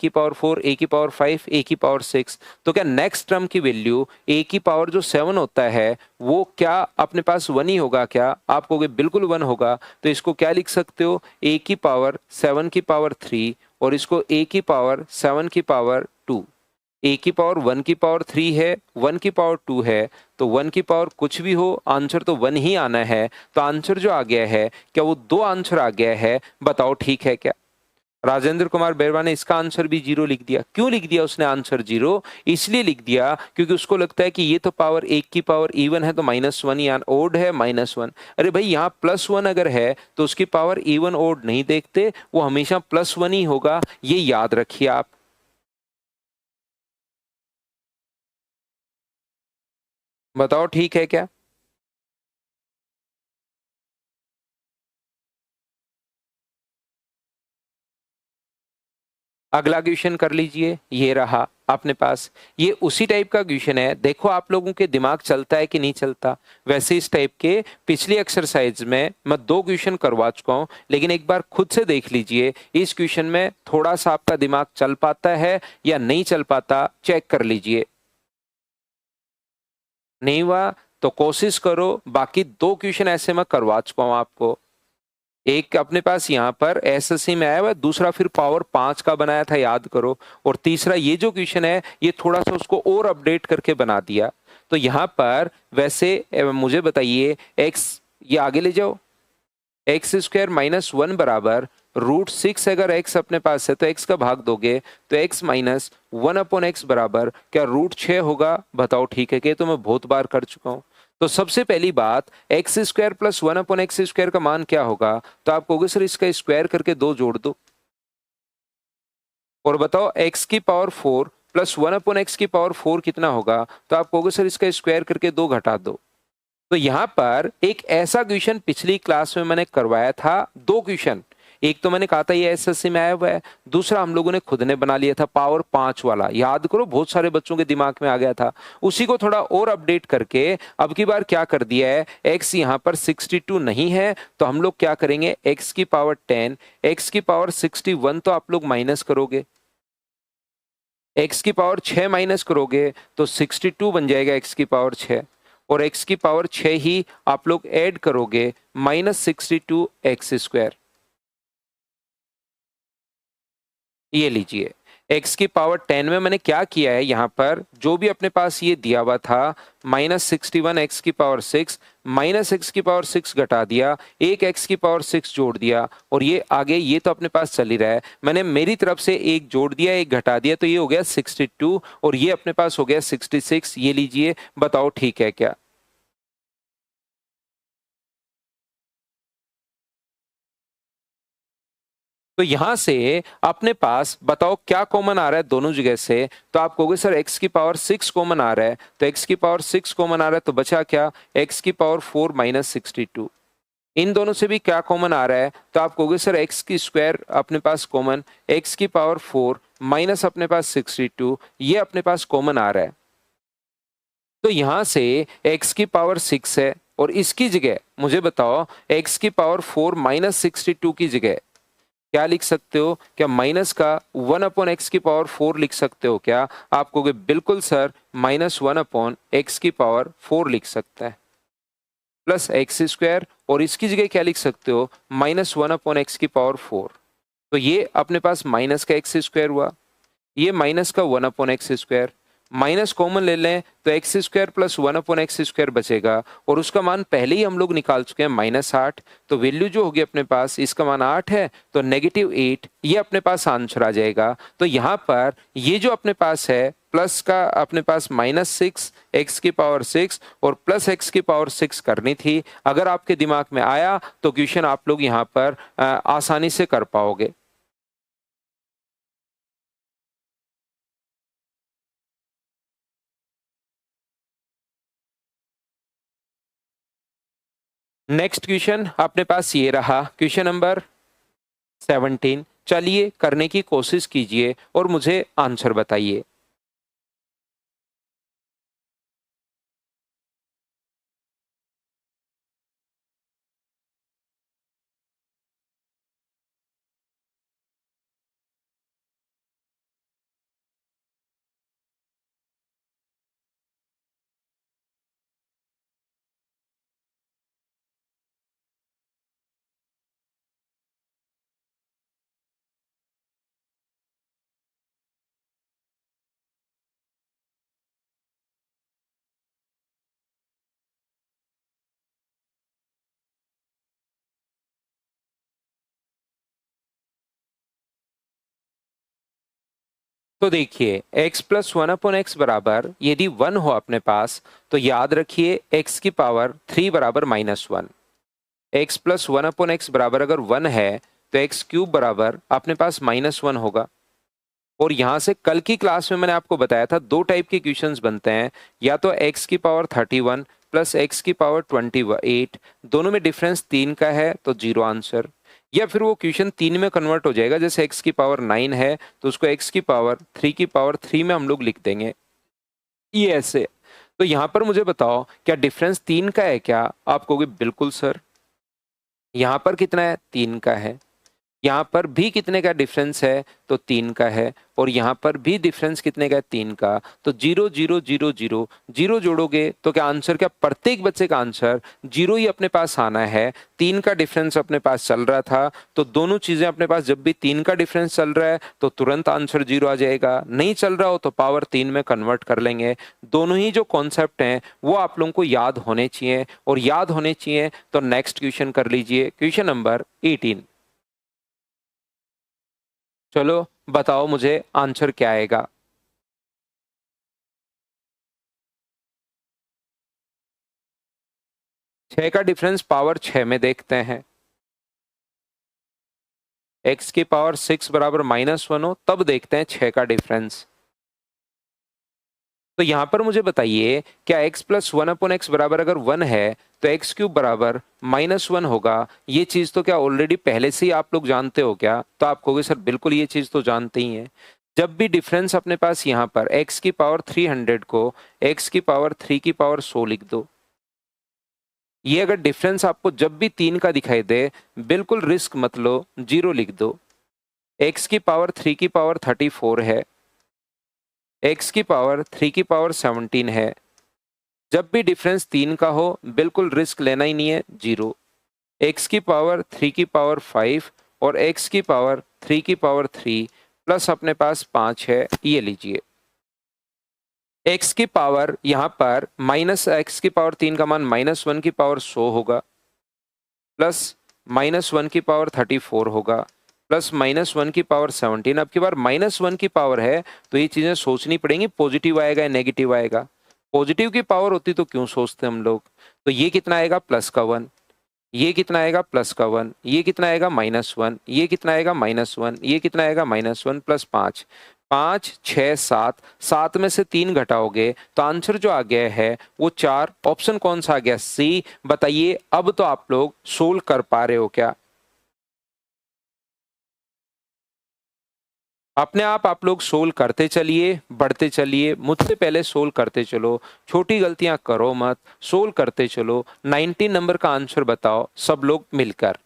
a⁴ a⁵ तो क्या नेक्स्ट टर्म की वैल्यू a⁴ जो 7 होता है वो क्या अपने पास 1 ही होगा क्या? आप कहोगे बिल्कुल 1 होगा। तो इसको क्या लिख सकते हो, a⁴ 7⁻³ और इसको a⁴ 7⁻²। a⁴ 1⁻³ है, 1⁻² है, तो 1 कुछ भी हो आंसर तो 1 ही आना है। तो आंसर जो आ गया है क्या वो 2 आंसर आ गया है? बताओ ठीक है क्या? राजेंद्र कुमार बैरवा ने इसका आंसर भी 0 लिख दिया। क्यों लिख दिया उसने आंसर 0? इसलिए लिख दिया क्योंकि उसको लगता है कि ये तो पावर 1 की पावर इवन है तो -1 या ओड है -1। अरे भाई यहाँ +1 अगर है तो उसकी पावर इवन ओड नहीं देखते, वो हमेशा +1 ही होगा, ये याद रखिए आप। बताओ ठीक है क्या? अगला क्वेश्चन कर लीजिए, ये रहा अपने पास। ये उसी टाइप का क्वेश्चन है, देखो आप लोगों के दिमाग चलता है कि नहीं चलता। वैसे इस टाइप के पिछली एक्सरसाइज में मैं 2 क्वेश्चन करवा चुका हूं, लेकिन एक बार खुद से देख लीजिए इस क्वेश्चन में थोड़ा सा आपका दिमाग चल पाता है या नहीं चल पाता, चेक कर लीजिए। नहीं हुआ तो कोशिश करो, बाकी 2 क्वेश्चन ऐसे मैं करवा चुका हूं आपको। एक अपने पास यहाँ पर एसएससी में आया हुआ है, दूसरा फिर पावर 5 का बनाया था, याद करो। और तीसरा ये जो क्वेश्चन है ये थोड़ा सा उसको और अपडेट करके बना दिया। तो यहाँ पर वैसे मुझे बताइए एक्स, ये आगे ले जाओ, x² -1 बराबर √6। अगर x अपने पास है तो x का भाग दोगे तो x -1/x बराबर क्या √6 होगा? बताओ ठीक है कि तो मैं बहुत बार कर चुका हूं। तो सबसे पहली बात, x² + 1/x² का मान क्या होगा? तो आप कहोगे सर इसका स्क्वायर करके 2 जोड़ दो। और बताओ x की पावर 4 + 1/x की पावर 4 कितना होगा? तो आप कहोगे सर इसका स्क्वायर करके 2 घटा दो। तो यहां पर एक ऐसा क्वेश्चन पिछली क्लास में मैंने करवाया था, 2 क्वेश्चन। एक तो मैंने कहा था ये एसएससी में आया हुआ है, दूसरा हम लोगों ने खुद ने बना लिया था पावर 5 वाला, याद करो बहुत सारे बच्चों के दिमाग में आ गया था। उसी को थोड़ा और अपडेट करके अब की बार क्या कर दिया है, x यहां पर 62 नहीं है तो हम लोग क्या करेंगे, x की पावर 10, x की पावर 61 तो आप लोग माइनस करोगे, x की पावर 6 माइनस करोगे तो 62 बन जाएगा x की पावर 6। और x की पावर 6 ही आप लोग ऐड करोगे -62x²। ये लीजिए, x की पावर 10 में मैंने क्या किया है, यहाँ पर जो भी अपने पास ये दिया हुआ था -61 x की पावर 6 -x की पावर 6 घटा दिया, एक x की पावर 6 जोड़ दिया, और ये आगे ये तो अपने पास चल ही रहा है, मैंने मेरी तरफ से एक जोड़ दिया एक घटा दिया तो ये हो गया 62 और ये अपने पास हो गया 66। ये लीजिए, बताओ ठीक है क्या? तो यहां से अपने पास बताओ क्या कॉमन आ रहा है दोनों जगह से? तो आप कहोगे सर x की पावर 6 कॉमन आ रहा है, तो x की पावर 6 कॉमन आ रहा है तो बचा क्या, x की पावर 4 -62। इन दोनों से भी क्या कॉमन आ रहा है? तो आप कहोगे सर x की स्क्वायर अपने पास कॉमन, x की पावर 4 माइनस अपने पास 62, ये अपने पास कॉमन आ रहा है। तो यहां से x की पावर 6 है और इसकी जगह मुझे बताओ x की पावर 4 -62 की जगह क्या लिख सकते हो? क्या माइनस का 1/x की पावर 4 लिख सकते हो क्या? आप कहोगे बिल्कुल सर, -1/x की पावर 4 लिख सकता है, प्लस x² और इसकी जगह क्या लिख सकते हो, -1/x की पावर 4। तो ये अपने पास माइनस का x² हुआ, ये माइनस का 1/x², माइनस कॉमन ले लें तो x² + 1/x² बचेगा और उसका मान पहले ही हम लोग निकाल चुके हैं -8। तो वैल्यू जो होगी अपने पास, इसका मान 8 है तो -8 ये अपने पास आंसर आ जाएगा। तो यहाँ पर ये जो अपने पास है प्लस का अपने पास -6 x की पावर 6 और प्लस x की पावर 6 करनी थी। अगर आपके दिमाग में आया तो क्वेश्चन आप लोग यहाँ पर आसानी से कर पाओगे। नेक्स्ट क्वेश्चन अपने पास ये रहा, क्वेश्चन नंबर 17। चलिए करने की कोशिश कीजिए और मुझे आंसर बताइए। तो देखिए x प्लस 1/x बराबर यदि 1 हो अपने पास तो याद रखिए x की पावर 3 बराबर -1। x प्लस 1/x बराबर अगर 1 है तो x क्यूब बराबर अपने पास -1 होगा। और यहां से कल की क्लास में मैंने आपको बताया था दो टाइप के क्वेश्चंस बनते हैं, या तो x की पावर 31 प्लस x की पावर 28, दोनों में डिफरेंस 3 का है तो 0 आंसर। या फिर वो क्वेश्चन 3 में कन्वर्ट हो जाएगा, जैसे x की पावर 9 है तो उसको x की पावर 3 की पावर 3 में हम लोग लिख देंगे, ये ऐसे। तो यहां पर मुझे बताओ क्या डिफरेंस 3 का है क्या? आप कहोगे बिल्कुल सर। यहां पर कितना है? 3 का है। यहाँ पर भी कितने का डिफरेंस है? तो 3 का है। और यहाँ पर भी डिफरेंस कितने का है? 3 का। तो 0 0 0 0 0 जोड़ोगे तो क्या आंसर, क्या प्रत्येक बच्चे का आंसर 0 ही अपने पास आना है? 3 का डिफरेंस अपने पास चल रहा था तो दोनों चीजें अपने पास, जब भी 3 का डिफरेंस चल रहा है तो तुरंत आंसर 0 आ जाएगा, नहीं चल रहा हो तो पावर 3 में कन्वर्ट कर लेंगे। दोनों ही जो कॉन्सेप्ट हैं वो आप लोगों को याद होने चाहिए, और याद होने चाहिए तो नेक्स्ट क्वेश्चन कर लीजिए, क्वेश्चन नंबर 18। चलो बताओ मुझे आंसर क्या आएगा। 6 का डिफरेंस पावर 6 में देखते हैं। x की पावर 6 बराबर -1 हो तब देखते हैं 6 का डिफरेंस। तो यहां पर मुझे बताइए क्या x प्लस 1/x बराबर अगर 1 है तो x क्यूब बराबर -1 होगा। ये चीज तो क्या ऑलरेडी पहले से ही आप लोग जानते हो क्या? तो आप कहोगे सर बिल्कुल ये चीज तो जानते ही हैं। जब भी डिफरेंस अपने पास यहाँ पर x की पावर 300 को x की पावर 3 की पावर 100 लिख दो। ये अगर डिफरेंस आपको जब भी 3 का दिखाई दे बिल्कुल रिस्क मत लो, 0 लिख दो। x की पावर 3 की पावर 34 है, x की पावर 3 की पावर 17 है। जब भी डिफरेंस 3 का हो बिल्कुल रिस्क लेना ही नहीं है, 0। x की पावर 3 की पावर 5 और x की पावर 3 की पावर 3 प्लस अपने पास 5 है, ये लीजिए। x की पावर यहाँ पर माइनस x की पावर 3 का मान -1 की पावर 100 होगा, प्लस -1 की पावर 34 होगा, प्लस -1 की पावर 17। अब की बार -1 की पावर है तो ये चीजें सोचनी पड़ेंगी, पॉजिटिव आएगा या नेगेटिव आएगा। पॉजिटिव की पावर होती तो क्यों सोचते हम लोग। तो ये कितना आएगा? प्लस का 1। ये कितना आएगा? प्लस का 1। ये कितना आएगा? -1। ये कितना आएगा? -1। ये कितना आएगा? -1 प्लस 5। 5 6 7, 7 में से 3 घटाओगे तो आंसर जो आ गया है वो 4। ऑप्शन कौन सा आ गया? सी। बताइए अब तो आप लोग सोल्व कर पा रहे हो क्या? अपने आप लोग सोल्व करते चलिए, बढ़ते चलिए, मुझसे पहले सोल्व करते चलो, छोटी गलतियां करो मत, सोल्व करते चलो। 19 नंबर का आंसर बताओ सब लोग मिलकर।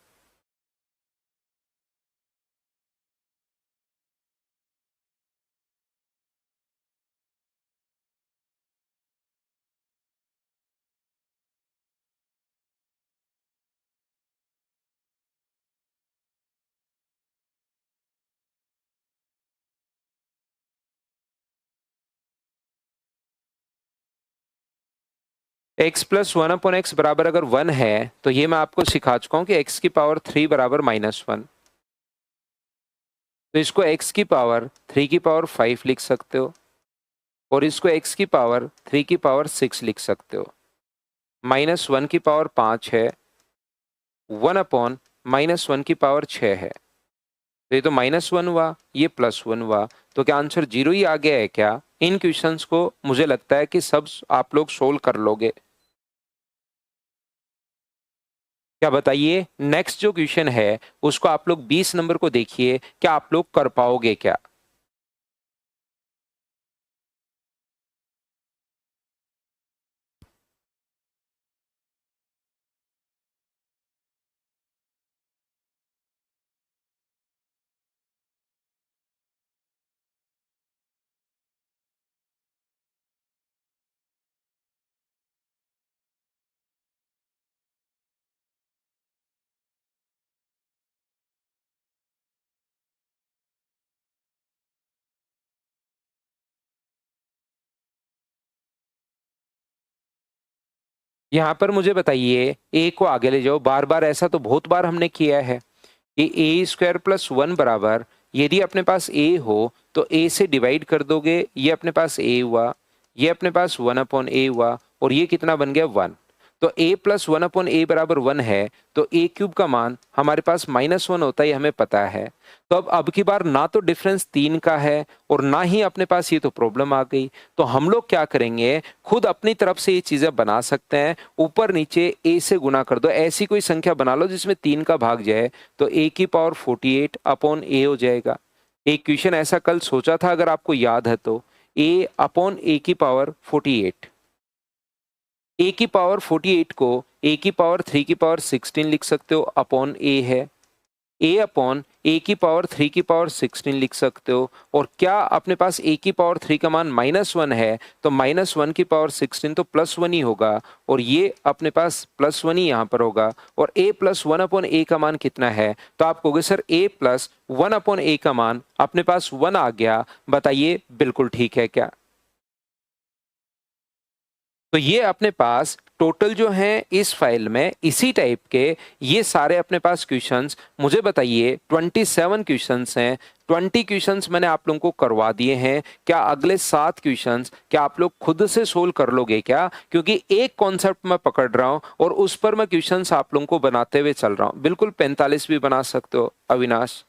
x प्लस 1/x बराबर अगर 1 है तो ये मैं आपको सिखा चुका हूं कि x की पावर 3 बराबर -1। तो इसको x की पावर 3 की पावर 5 लिख सकते हो, और इसको x की पावर 3 की पावर 6 लिख सकते हो। -1 की पावर 5 है, 1/-1 की पावर 6 है। तो ये तो -1 हुआ, ये +1 हुआ। तो क्या आंसर 0 ही आ गया है क्या? इन क्वेश्चंस को मुझे लगता है कि सब आप लोग सोल्व कर लोगे। क्या बताइए नेक्स्ट जो क्वेश्चन है उसको आप लोग 20 नंबर को देखिए, क्या आप लोग कर पाओगे क्या? यहां पर मुझे बताइए, ए को आगे ले जाओ, बार बार ऐसा तो बहुत बार हमने किया है कि ए स्क्वायर प्लस 1 बराबर यदि अपने पास a हो तो a से डिवाइड कर दोगे, ये अपने पास a हुआ, ये अपने पास 1/a हुआ और ये कितना बन गया 1। तो a प्लस 1/a बराबर 1 है, तो a क्यूब का मान हमारे पास -1 होता है, ये हमें पता है। तो अब की बार ना तो डिफरेंस 3 का है और ना ही अपने पास ये तो प्रॉब्लम आ गई। तो हम लोग क्या करेंगे, खुद अपनी तरफ से ये चीजें बना सकते हैं। ऊपर नीचे a से गुना कर दो, ऐसी कोई संख्या बना लो जिसमें 3 का भाग जाए, तो a की पावर 48 अपॉन a हो जाएगा। एक क्वेश्चन ऐसा कल सोचा था, अगर आपको याद है तो, a अपॉन a की पावर 48। a की पावर 48 को a की पावर 3 की पावर 16 लिख सकते हो, अपॉन a है। a अपॉन a की पावर 3 की पावर 16 लिख सकते हो। और क्या अपने पास a की पावर 3 का मान -1 है, तो -1 की पावर 16 तो +1 ही होगा, और ये अपने पास +1 ही यहाँ पर होगा। और a प्लस 1/a का मान कितना है, तो आप कहोगे सर a प्लस 1/a का मान अपने पास 1 आ गया। बताइए बिल्कुल ठीक है क्या? तो ये अपने पास टोटल जो हैं इस फाइल में इसी टाइप के ये सारे अपने पास क्वेश्चंस, मुझे बताइए 27 क्वेश्चंस हैं। 20 क्वेश्चंस मैंने आप लोगों को करवा दिए हैं। क्या अगले 7 क्वेश्चंस क्या आप लोग खुद से सोल्व कर लोगे क्या? क्योंकि एक कॉन्सेप्ट मैं पकड़ रहा हूं और उस पर मैं क्वेश्चंस आप लोगों को बनाते हुए चल रहा हूं। बिल्कुल 45 भी बना सकते हो अविनाश,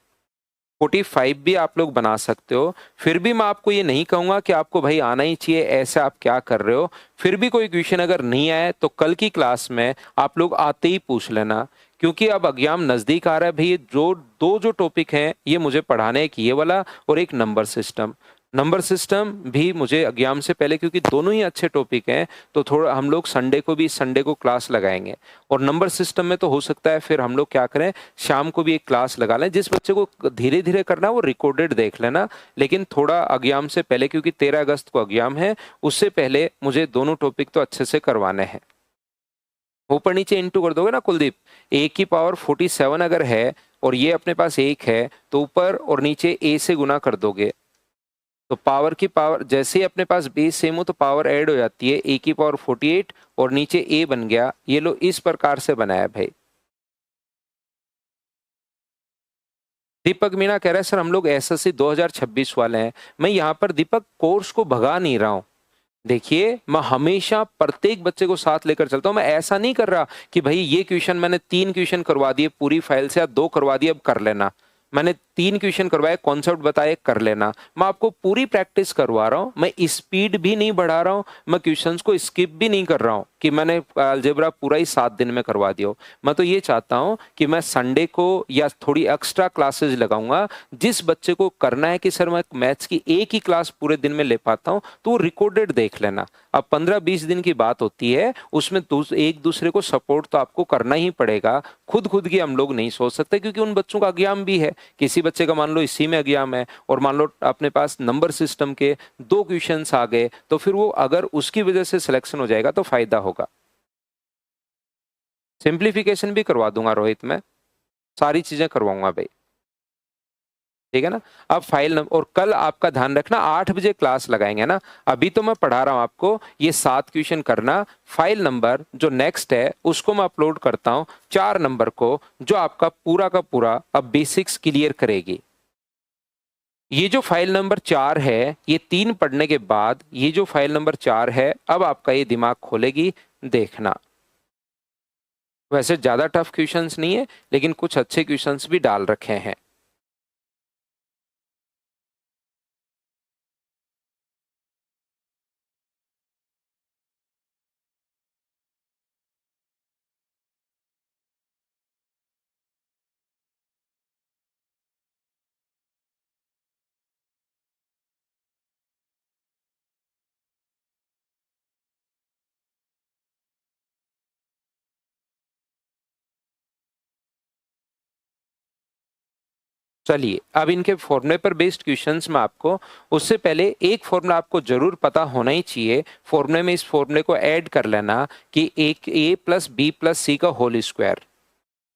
45 भी आप लोग बना सकते हो। फिर भी मैं आपको ये नहीं कहूंगा कि आपको भाई आना ही चाहिए, ऐसे आप क्या कर रहे हो। फिर भी कोई क्वेश्चन अगर नहीं आए तो कल की क्लास में आप लोग आते ही पूछ लेना, क्योंकि अब एग्जाम नजदीक आ रहा है भाई। जो टॉपिक हैं ये मुझे पढ़ाने, एक ये वाला और एक नंबर सिस्टम भी मुझे एग्जाम से पहले, क्योंकि दोनों ही अच्छे टॉपिक हैं, तो थोड़ा हम लोग संडे को क्लास लगाएंगे। और नंबर सिस्टम में तो हो सकता है फिर हम लोग क्या करें, शाम को भी एक क्लास लगा लें। जिस बच्चे को धीरे धीरे करना वो रिकॉर्डेड देख लेना, लेकिन थोड़ा एग्जाम से पहले, क्योंकि 13 अगस्त को एग्जाम है, उससे पहले मुझे दोनों टॉपिक तो अच्छे से करवाने हैं। ऊपर नीचे इंटू कर दोगे ना कुलदीप, a की पावर 47 अगर है और ये अपने पास 1 है, तो ऊपर और नीचे a से गुना कर दोगे, तो पावर की पावर जैसे ही अपने पास बेस सेम हो तो पावर ऐड हो जाती है। a की पावर 48 और नीचे a बन गया। ये लो इस प्रकार से बनाया भाई। दीपक मीना कह रहा है सर हम लोग एसएससी 2026 वाले हैं। मैं यहाँ पर दीपक कोर्स को भगा नहीं रहा हूँ। देखिए मैं हमेशा प्रत्येक बच्चे को साथ लेकर चलता हूं। मैं ऐसा नहीं कर रहा कि भाई ये क्वेश्चन मैंने 3 क्वेश्चन करवा दिए पूरी फाइल से, या 2 करवा दिए अब कर लेना। मैंने 3 क्वेश्चन करवाए, कॉन्सेप्ट बताए, कर लेना। मैं आपको पूरी प्रैक्टिस करवा रहा हूं। मैं स्पीड भी नहीं बढ़ा रहा हूं, मैं क्वेश्चंस को स्किप भी नहीं कर रहा हूं कि मैंने अलजेब्रा पूरा ही 7 दिन में करवा दिया हो। मैं तो ये चाहता हूं कि मैं संडे को या थोड़ी एक्स्ट्रा क्लासेस लगाऊंगा। जिस बच्चे को करना है कि सर मैं मैथ्स की एक ही क्लास पूरे दिन में ले पाता हूं, तो वो रिकॉर्डेड देख लेना। अब 15-20 दिन की बात होती है, उसमें एक दूसरे को सपोर्ट तो आपको करना ही पड़ेगा। खुद की हम लोग नहीं सोच सकते, क्योंकि उन बच्चों का एग्जाम भी है। किसी बच्चे का मान लो इसी में एग्जाम है और मान लो अपने पास नंबर सिस्टम के 2 क्वेश्चंस आ गए, तो फिर वो अगर उसकी वजह से सिलेक्शन हो जाएगा तो फायदा होगा। सिंप्लीफिकेशन भी करवा दूंगा रोहित, मैं सारी चीजें करवाऊंगा भाई, ठीक है ना। अब फाइल नंबर, और कल आपका ध्यान रखना 8 बजे क्लास लगाएंगे ना। अभी तो मैं पढ़ा रहा हूं आपको, ये 7 क्वेश्चन करना। फाइल नंबर जो नेक्स्ट है उसको मैं अपलोड करता हूं 4 नंबर को, जो आपका पूरा का पूरा अब बेसिक्स क्लियर करेगी। ये जो फाइल नंबर 4 है, ये 3 पढ़ने के बाद ये जो फाइल नंबर 4 है, अब आपका ये दिमाग खोलेगी, देखना। वैसे ज्यादा टफ क्वेश्चंस नहीं है, लेकिन कुछ अच्छे क्वेश्चंस भी डाल रखे हैं। चलिए अब इनके फॉर्मूले पर बेस्ड क्वेश्चंस में आपको, उससे पहले एक फॉर्मूला आपको जरूर पता होना ही चाहिए। फॉर्मूले में इस फॉर्मूले को ऐड कर लेना कि एक a plus B plus C का होल स्क्वायर।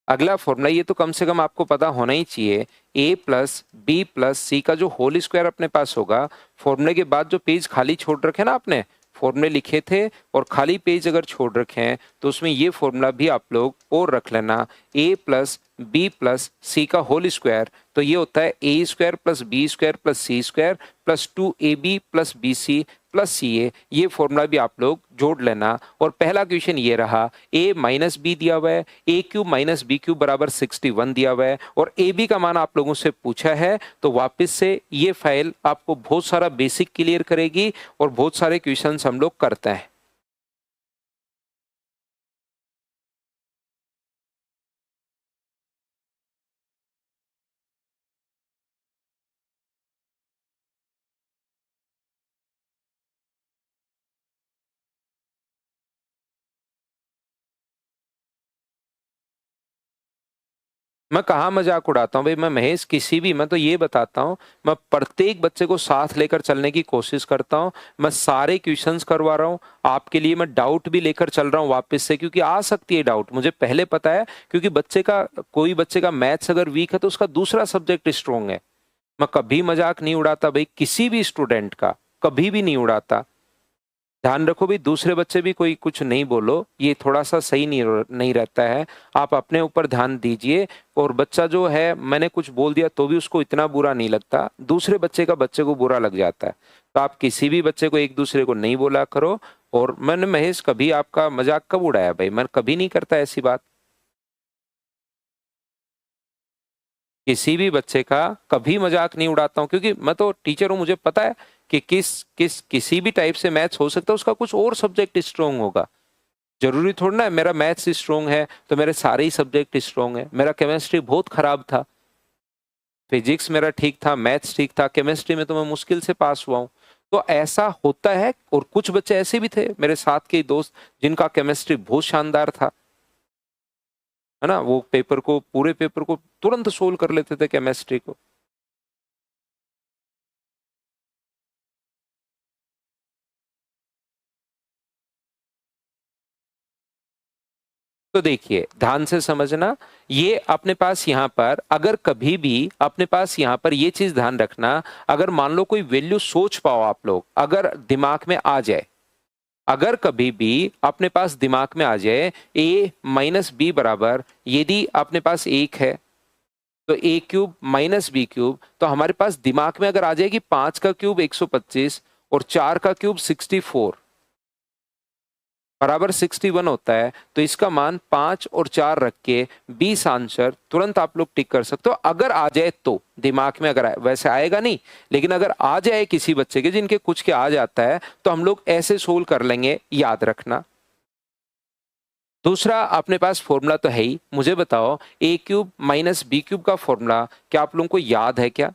अगला फॉर्मूला ये तो कम से कम आपको पता होना ही चाहिए, a plus B plus C का जो होल स्क्वायर अपने पास होगा। फॉर्मूले के बाद जो पेज खाली छोड़ रखे ना आपने, फॉर्मूले लिखे थे और खाली पेज अगर छोड़ रखे हैं, तो उसमें ये फॉर्मूला भी आप लोग और रख लेना, a plus B plus C का होल स्क्वायर, तो ये होता है A square plus B square plus C square plus 2ab plus B C plus C A. ये फॉर्मूला भी आप लोग जोड़ लेना। और पहला क्वेश्चन ये रहा, a माइनस बी दिया हुआ है, a cube minus B cube बराबर 61 दिया हुआ है और ए बी का मान आप लोगों से पूछा है। तो वापस से ये फाइल आपको बहुत सारा बेसिक क्लियर करेगी और बहुत सारे क्वेश्चंस हम लोग करते हैं। मैं कहाँ मजाक उड़ाता हूँ भाई, मैं महेश किसी भी, मैं तो ये बताता हूँ, मैं प्रत्येक बच्चे को साथ लेकर चलने की कोशिश करता हूँ। मैं सारे क्वेश्चंस करवा रहा हूँ आपके लिए, मैं डाउट भी लेकर चल रहा हूँ वापस से, क्योंकि आ सकती है डाउट, मुझे पहले पता है, क्योंकि बच्चे का, कोई बच्चे का मैथ्स अगर वीक है तो उसका दूसरा सब्जेक्ट स्ट्रोंग है। मैं कभी मजाक नहीं उड़ाता भाई, किसी भी स्टूडेंट का कभी भी नहीं उड़ाता। ध्यान रखो भी, दूसरे बच्चे भी कोई कुछ नहीं बोलो, ये थोड़ा सा सही नहीं रहता है। आप अपने ऊपर ध्यान दीजिए। और बच्चा जो है, मैंने कुछ बोल दिया तो भी उसको इतना बुरा नहीं लगता, दूसरे बच्चे का बच्चे को बुरा लग जाता है। तो आप किसी भी बच्चे को एक दूसरे को नहीं बोला करो। और मैंने महेश कभी आपका मजाक कब उड़ाया भाई, मैं कभी नहीं करता ऐसी बात। किसी भी बच्चे का कभी मजाक नहीं उड़ाता हूँ, क्योंकि मैं तो टीचर हूँ, मुझे पता है कि किसी भी टाइप से मैथ्स हो सकता है, उसका कुछ और सब्जेक्ट स्ट्रोंग होगा। जरूरी थोड़ा ना है मेरा मैथ्स स्ट्रोंग है तो मेरे सारे ही सब्जेक्ट स्ट्रोंग है। मेरा केमिस्ट्री बहुत खराब था, फिजिक्स मेरा ठीक था, मैथ्स ठीक था, केमिस्ट्री में तो मैं मुश्किल से पास हुआ हूँ। तो ऐसा होता है। और कुछ बच्चे ऐसे भी थे मेरे साथ के दोस्त जिनका केमिस्ट्री बहुत शानदार था, है ना, वो पेपर को, पूरे पेपर को तुरंत सोल्व कर लेते थे केमिस्ट्री को। तो देखिए ध्यान से समझना, ये अपने पास यहाँ पर अगर कभी भी अपने पास यहाँ पर ये चीज ध्यान रखना, अगर मान लो कोई वैल्यू सोच पाओ आप लोग, अगर दिमाग में आ जाए, अगर कभी भी अपने पास दिमाग में आ जाए a माइनस बी बराबर, यदि अपने पास एक है तो a cube minus B cube, तो हमारे पास दिमाग में अगर आ जाए कि 5 का क्यूब 125 और 4 का क्यूब 64 बराबर 61 होता है, तो इसका मान 5 और 4 रख के 20 आंसर तुरंत आप लोग टिक कर सकते हो। अगर आ जाए तो, दिमाग में अगर आए, वैसे आएगा नहीं, लेकिन अगर आ जाए किसी बच्चे के, जिनके कुछ के आ जाता है, तो हम लोग ऐसे सोल्व कर लेंगे, याद रखना। दूसरा अपने पास फॉर्मूला तो है ही, मुझे बताओ ए क्यूब माइनस बी क्यूब का फॉर्मूला क्या आप लोगों को याद है क्या?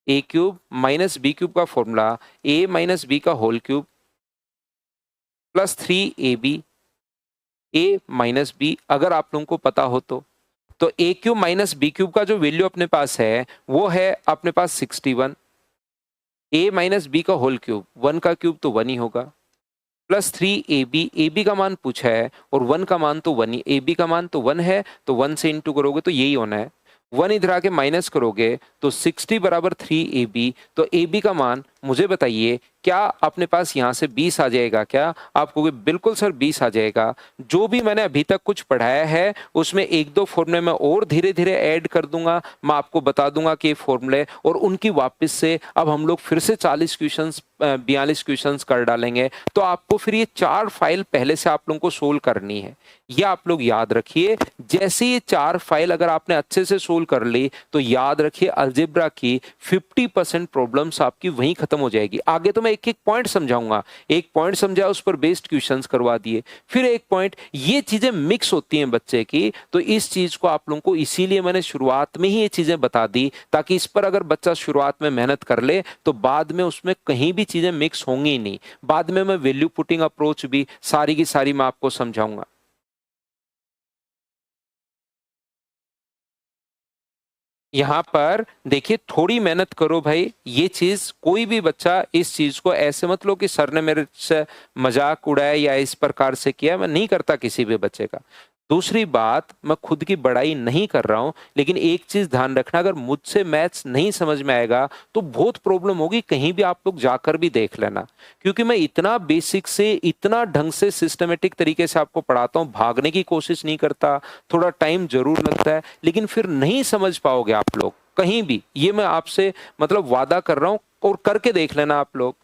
ए क्यूब माइनस बी क्यूब का फॉर्मूला ए माइनस बी का होल क्यूब प्लस 3ab ए माइनस बी, अगर आप लोगों को पता हो तो A cube minus B cube का जो वैल्यू अपने पास है वो है अपने पास 61, ए माइनस बी का होल क्यूब, 1 का क्यूब तो 1 ही होगा, प्लस 3ab, ए बी का मान पूछा है और 1 का मान तो 1 ही, ए बी का मान तो 1 है, तो 1 से इंटू करोगे तो यही होना है, 1 इधर आके माइनस करोगे तो 60 बराबर 3ab। तो ए बी का मान मुझे बताइए, क्या अपने पास यहाँ से 20 आ जाएगा क्या? आप कहोगे बिल्कुल सर 20 आ जाएगा। जो भी मैंने अभी तक कुछ पढ़ाया है उसमें एक दो फॉर्मूले मैं और धीरे धीरे ऐड कर दूंगा, मैं आपको बता दूंगा कि ये फॉर्मूले, और उनकी वापस से अब हम लोग फिर से 40 क्वेश्चंस 42 क्वेश्चंस कर डालेंगे। तो आपको फिर ये 4 फाइल पहले से आप लोगों को सोल्व करनी है, ये आप लोग याद रखिए। जैसे ये 4 फाइल अगर आपने अच्छे से सोल्व कर ली तो याद रखिए अलजेब्रा की 50% प्रॉब्लम्स आपकी वहीं खत्म हो जाएगी। आगे तो मैं एक एक पॉइंट समझाऊंगा, एक पॉइंट समझा उस पर बेस्ड क्वेश्चंस करवा दिए, फिर एक पॉइंट, ये चीजें मिक्स होती हैं बच्चे की। तो इस चीज को आप लोगों को, इसीलिए मैंने शुरुआत में ही ये चीजें बता दी, ताकि इस पर अगर बच्चा शुरुआत में मेहनत कर ले तो बाद में उसमें कहीं भी चीजें मिक्स होंगी ही नहीं। बाद में मैं वैल्यू पुटिंग अप्रोच भी सारी की सारी मैं आपको समझाऊंगा। यहाँ पर देखिए थोड़ी मेहनत करो भाई, ये चीज कोई भी बच्चा इस चीज को ऐसे मत लो कि सर ने मेरे से मजाक उड़ाया या इस प्रकार से किया, मैं नहीं करता किसी भी बच्चे का। दूसरी बात, मैं खुद की बड़ाई नहीं कर रहा हूं, लेकिन एक चीज ध्यान रखना, अगर मुझसे मैथ्स नहीं समझ में आएगा तो बहुत प्रॉब्लम होगी। कहीं भी आप लोग जाकर भी देख लेना, क्योंकि मैं इतना बेसिक से इतना ढंग से सिस्टमेटिक तरीके से आपको पढ़ाता हूं, भागने की कोशिश नहीं करता। थोड़ा टाइम जरूर लगता है, लेकिन फिर नहीं समझ पाओगे आप लोग कहीं भी, ये मैं आपसे मतलब वादा कर रहा हूं, और करके देख लेना आप लोग।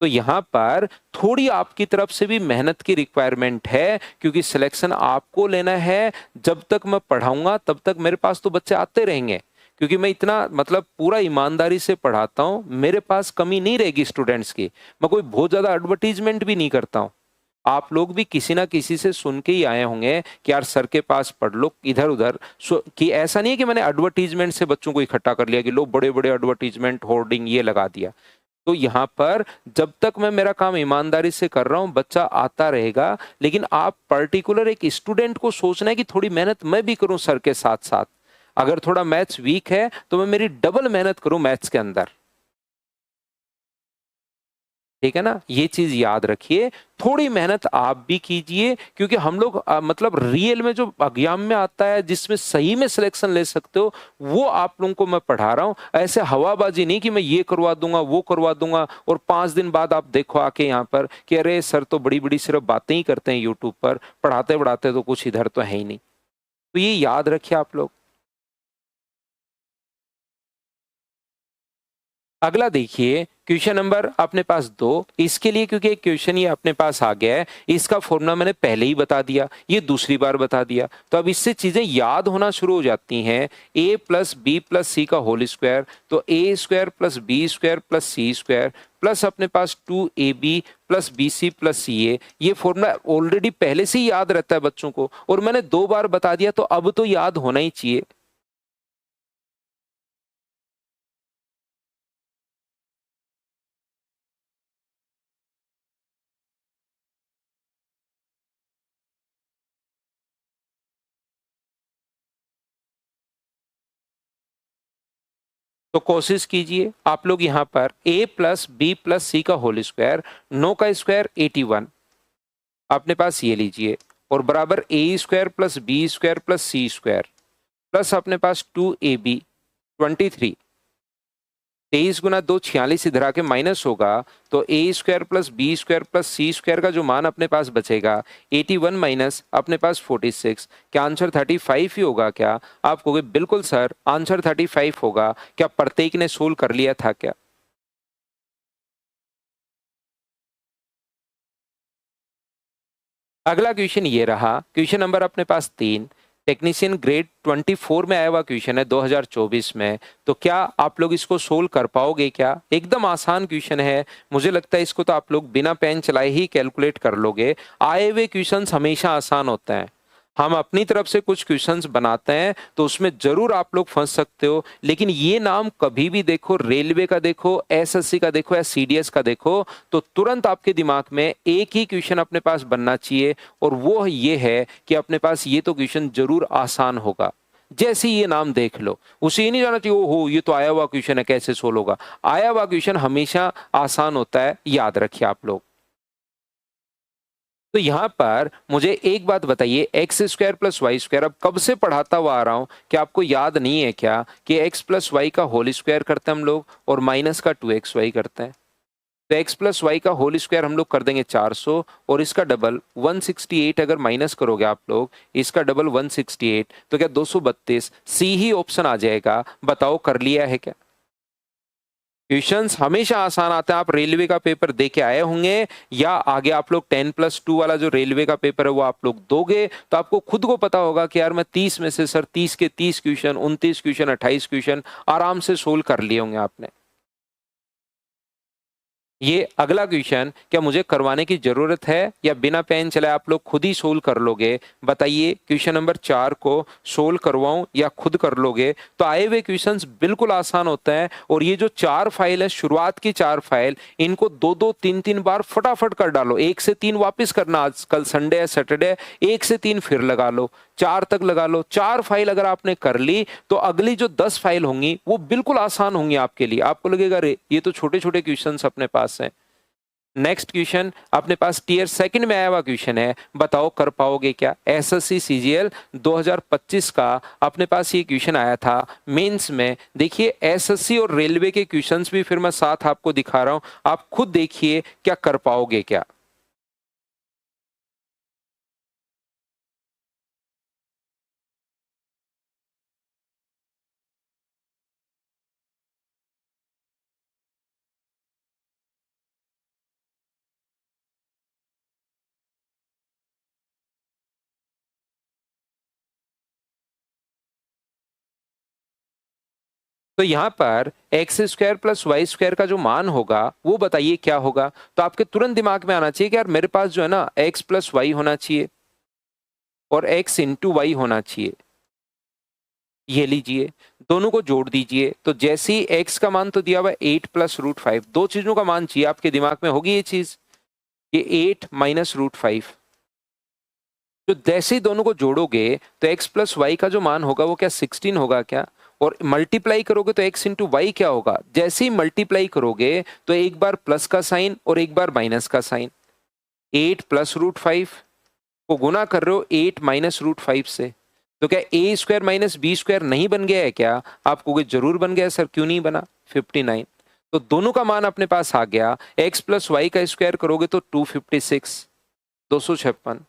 तो यहां पर थोड़ी आपकी तरफ से भी मेहनत की रिक्वायरमेंट है, क्योंकि सिलेक्शन आपको लेना है। जब तक मैं पढ़ाऊंगा तब तक मेरे पास तो बच्चे आते रहेंगे, क्योंकि मैं इतना मतलब पूरा ईमानदारी से पढ़ाता हूं। मेरे पास कमी नहीं रहेगी स्टूडेंट्स की। मैं कोई बहुत ज्यादा एडवर्टीजमेंट भी नहीं करता हूं। आप लोग भी किसी ना किसी से सुन के ही आए होंगे कि यार सर के पास पढ़ लो इधर उधर। कि ऐसा नहीं है कि मैंने एडवर्टीजमेंट से बच्चों को इकट्ठा कर लिया कि लो बड़े बड़े एडवर्टीजमेंट होर्डिंग ये लगा दिया। तो यहाँ पर जब तक मैं मेरा काम ईमानदारी से कर रहा हूँ, बच्चा आता रहेगा। लेकिन आप पर्टिकुलर एक स्टूडेंट को सोचना है कि थोड़ी मेहनत मैं भी करूं सर के साथ साथ। अगर थोड़ा मैथ्स वीक है तो मैं मेरी डबल मेहनत करूं मैथ्स के अंदर। ठीक है ना, ये चीज याद रखिए। थोड़ी मेहनत आप भी कीजिए, क्योंकि हम लोग मतलब रियल में जो एग्जाम में आता है जिसमें सही में सिलेक्शन ले सकते हो, वो आप लोगों को मैं पढ़ा रहा हूं। ऐसे हवाबाजी नहीं कि मैं ये करवा दूंगा वो करवा दूंगा, और 5 दिन बाद आप देखो आके यहाँ पर कि अरे सर तो बड़ी बड़ी सिर्फ बातें ही करते हैं यूट्यूब पर, पढ़ाते पढ़ाते तो कुछ इधर तो है ही नहीं। तो ये याद रखिए आप लोग। अगला देखिए, क्वेश्चन नंबर अपने पास 2। इसके लिए क्योंकि एक क्वेश्चन ये अपने पास आ गया है, इसका फॉर्मूला मैंने पहले ही बता दिया, ये दूसरी बार बता दिया, तो अब इससे चीजें याद होना शुरू हो जाती हैं। a plus B plus C का होल स्क्वायर, तो A square plus B square plus C square plus अपने पास 2ab plus B C plus C A. ये फॉर्मूला ऑलरेडी पहले से ही याद रहता है बच्चों को, और मैंने 2 बार बता दिया, तो अब तो याद होना ही चाहिए। तो कोशिश कीजिए आप लोग यहाँ पर a plus B plus C का होल स्क्वायर, 9 का स्क्वायर 81 अपने पास ये लीजिए, और बराबर A square plus B square plus C square plus अपने पास 2ab 23। 23 × 2 46, इधर आके माइनस होगा, तो A square plus B square plus C square का जो मान अपने पास बचेगा 81 माइनस अपने पास 46। क्या आंसर 35 ही होगा क्या? आप कहोगे बिल्कुल सर आंसर 35 होगा। क्या प्रत्येक ने सोल्व कर लिया था क्या? अगला क्वेश्चन ये रहा, क्वेश्चन नंबर अपने पास 3। टेक्नीशियन ग्रेड 24 में आया हुआ क्वेश्चन है 2024 में। तो क्या आप लोग इसको सोल्व कर पाओगे क्या? एकदम आसान क्वेश्चन है, मुझे लगता है इसको तो आप लोग बिना पेन चलाए ही कैलकुलेट कर लोगे। आए हुए क्वेश्चंस हमेशा आसान होते हैं। हम अपनी तरफ से कुछ क्वेश्चंस बनाते हैं तो उसमें जरूर आप लोग फंस सकते हो, लेकिन ये नाम कभी भी देखो, रेलवे का देखो, एसएससी का देखो या सीडीएस का देखो, तो तुरंत आपके दिमाग में एक ही क्वेश्चन अपने पास बनना चाहिए, और वो ये है कि अपने पास ये तो क्वेश्चन जरूर आसान होगा। जैसे ये नाम देख लो, उसे ये नहीं जाना चाहिए ओ हो ये तो आया हुआ क्वेश्चन है कैसे सोल्व होगा। आया हुआ क्वेश्चन हमेशा आसान होता है, याद रखिए आप लोग। तो यहां पर मुझे एक बात बताइए, X square plus Y square, अब कब से पढ़ाता हुआ आ रहा हूं, कि आपको याद नहीं है क्या कि एक्स प्लस वाई का होल स्क्वायर करते हैं हम लोग, और माइनस का 2xy करते हैं। तो एक्स प्लस वाई का होल स्क्वायर हम लोग कर देंगे 400, और इसका डबल 168। अगर माइनस करोगे आप लोग इसका डबल 168, तो क्या 232? सी ही ऑप्शन आ जाएगा। बताओ कर लिया है क्या? क्वेश्चंस हमेशा आसान आते हैं। आप रेलवे का पेपर दे के आए होंगे, या आगे आप लोग 10+2 वाला जो रेलवे का पेपर है वो आप लोग दोगे, तो आपको खुद को पता होगा कि यार मैं 30 में से सर 30 के 30 क्वेश्चन, 29 क्वेश्चन, 28 क्वेश्चन आराम से सोल्व कर लिए होंगे आपने। ये अगला क्वेश्चन क्या मुझे करवाने की जरूरत है, या बिना पेन चलाए आप लोग खुद ही सोल्व कर लोगे? बताइए, क्वेश्चन नंबर 4 को सोल्व करवाऊं या खुद कर लोगे? तो आए हुए क्वेश्चंस बिल्कुल आसान होता है, और ये जो 4 फाइल है, शुरुआत की 4 फाइल, इनको 2-2 3-3 बार फटाफट कर डालो। 1 से 3 वापस करना, आज कल संडे है सैटरडे, 1 से 3 फिर लगा लो, 4 तक लगा लो। 4 फाइल अगर आपने कर ली तो अगली जो 10 फाइल होंगी वो बिल्कुल आसान होंगी आपके लिए। आपको लगेगा रे ये तो छोटे छोटे क्वेश्चंस अपने पास हैं, नेक्स्ट क्वेश्चन अपने पास टीयर सेकंड में आया हुआ क्वेश्चन है, बताओ कर पाओगे क्या। एसएससी सीजीएल 2025 का अपने पास ये क्वेश्चन आया था मेंस में। देखिए एसएससी और रेलवे के क्वेश्चंस भी फिर मैं साथ आपको दिखा रहा हूं, आप खुद देखिए क्या कर पाओगे क्या। तो यहाँ पर X square plus Y square का जो मान होगा वो बताइए क्या होगा। तो आपके तुरंत दिमाग में आना चाहिए कि यार मेरे पास जो है ना एक्स प्लस वाई होना चाहिए और एक्स इंटू वाई होना चाहिए। ये लीजिए दोनों को जोड़ दीजिए, तो जैसे ही एक्स का मान तो दिया हुआ 8 + √5, दो चीजों का मान चाहिए आपके दिमाग में होगी ये चीज, ये 8 - √5। तो जैसे ही दोनों को जोड़ोगे तो x प्लस वाई का जो मान होगा वो क्या 16 होगा क्या, और मल्टीप्लाई करोगे तो x इंटू वाई क्या होगा। जैसे ही मल्टीप्लाई करोगे तो एक बार प्लस का साइन और एक बार माइनस का साइन। 8 + √5 को गुना कर रहे हो 8 - √5 से, तो क्या a square minus B square नहीं बन गया है क्या। आप कहोगे जरूर बन गया सर, क्यों नहीं बना, 59। तो दोनों का मान अपने पास आ गया। x प्लस वाई का स्क्वायर करोगे तो 256, 256,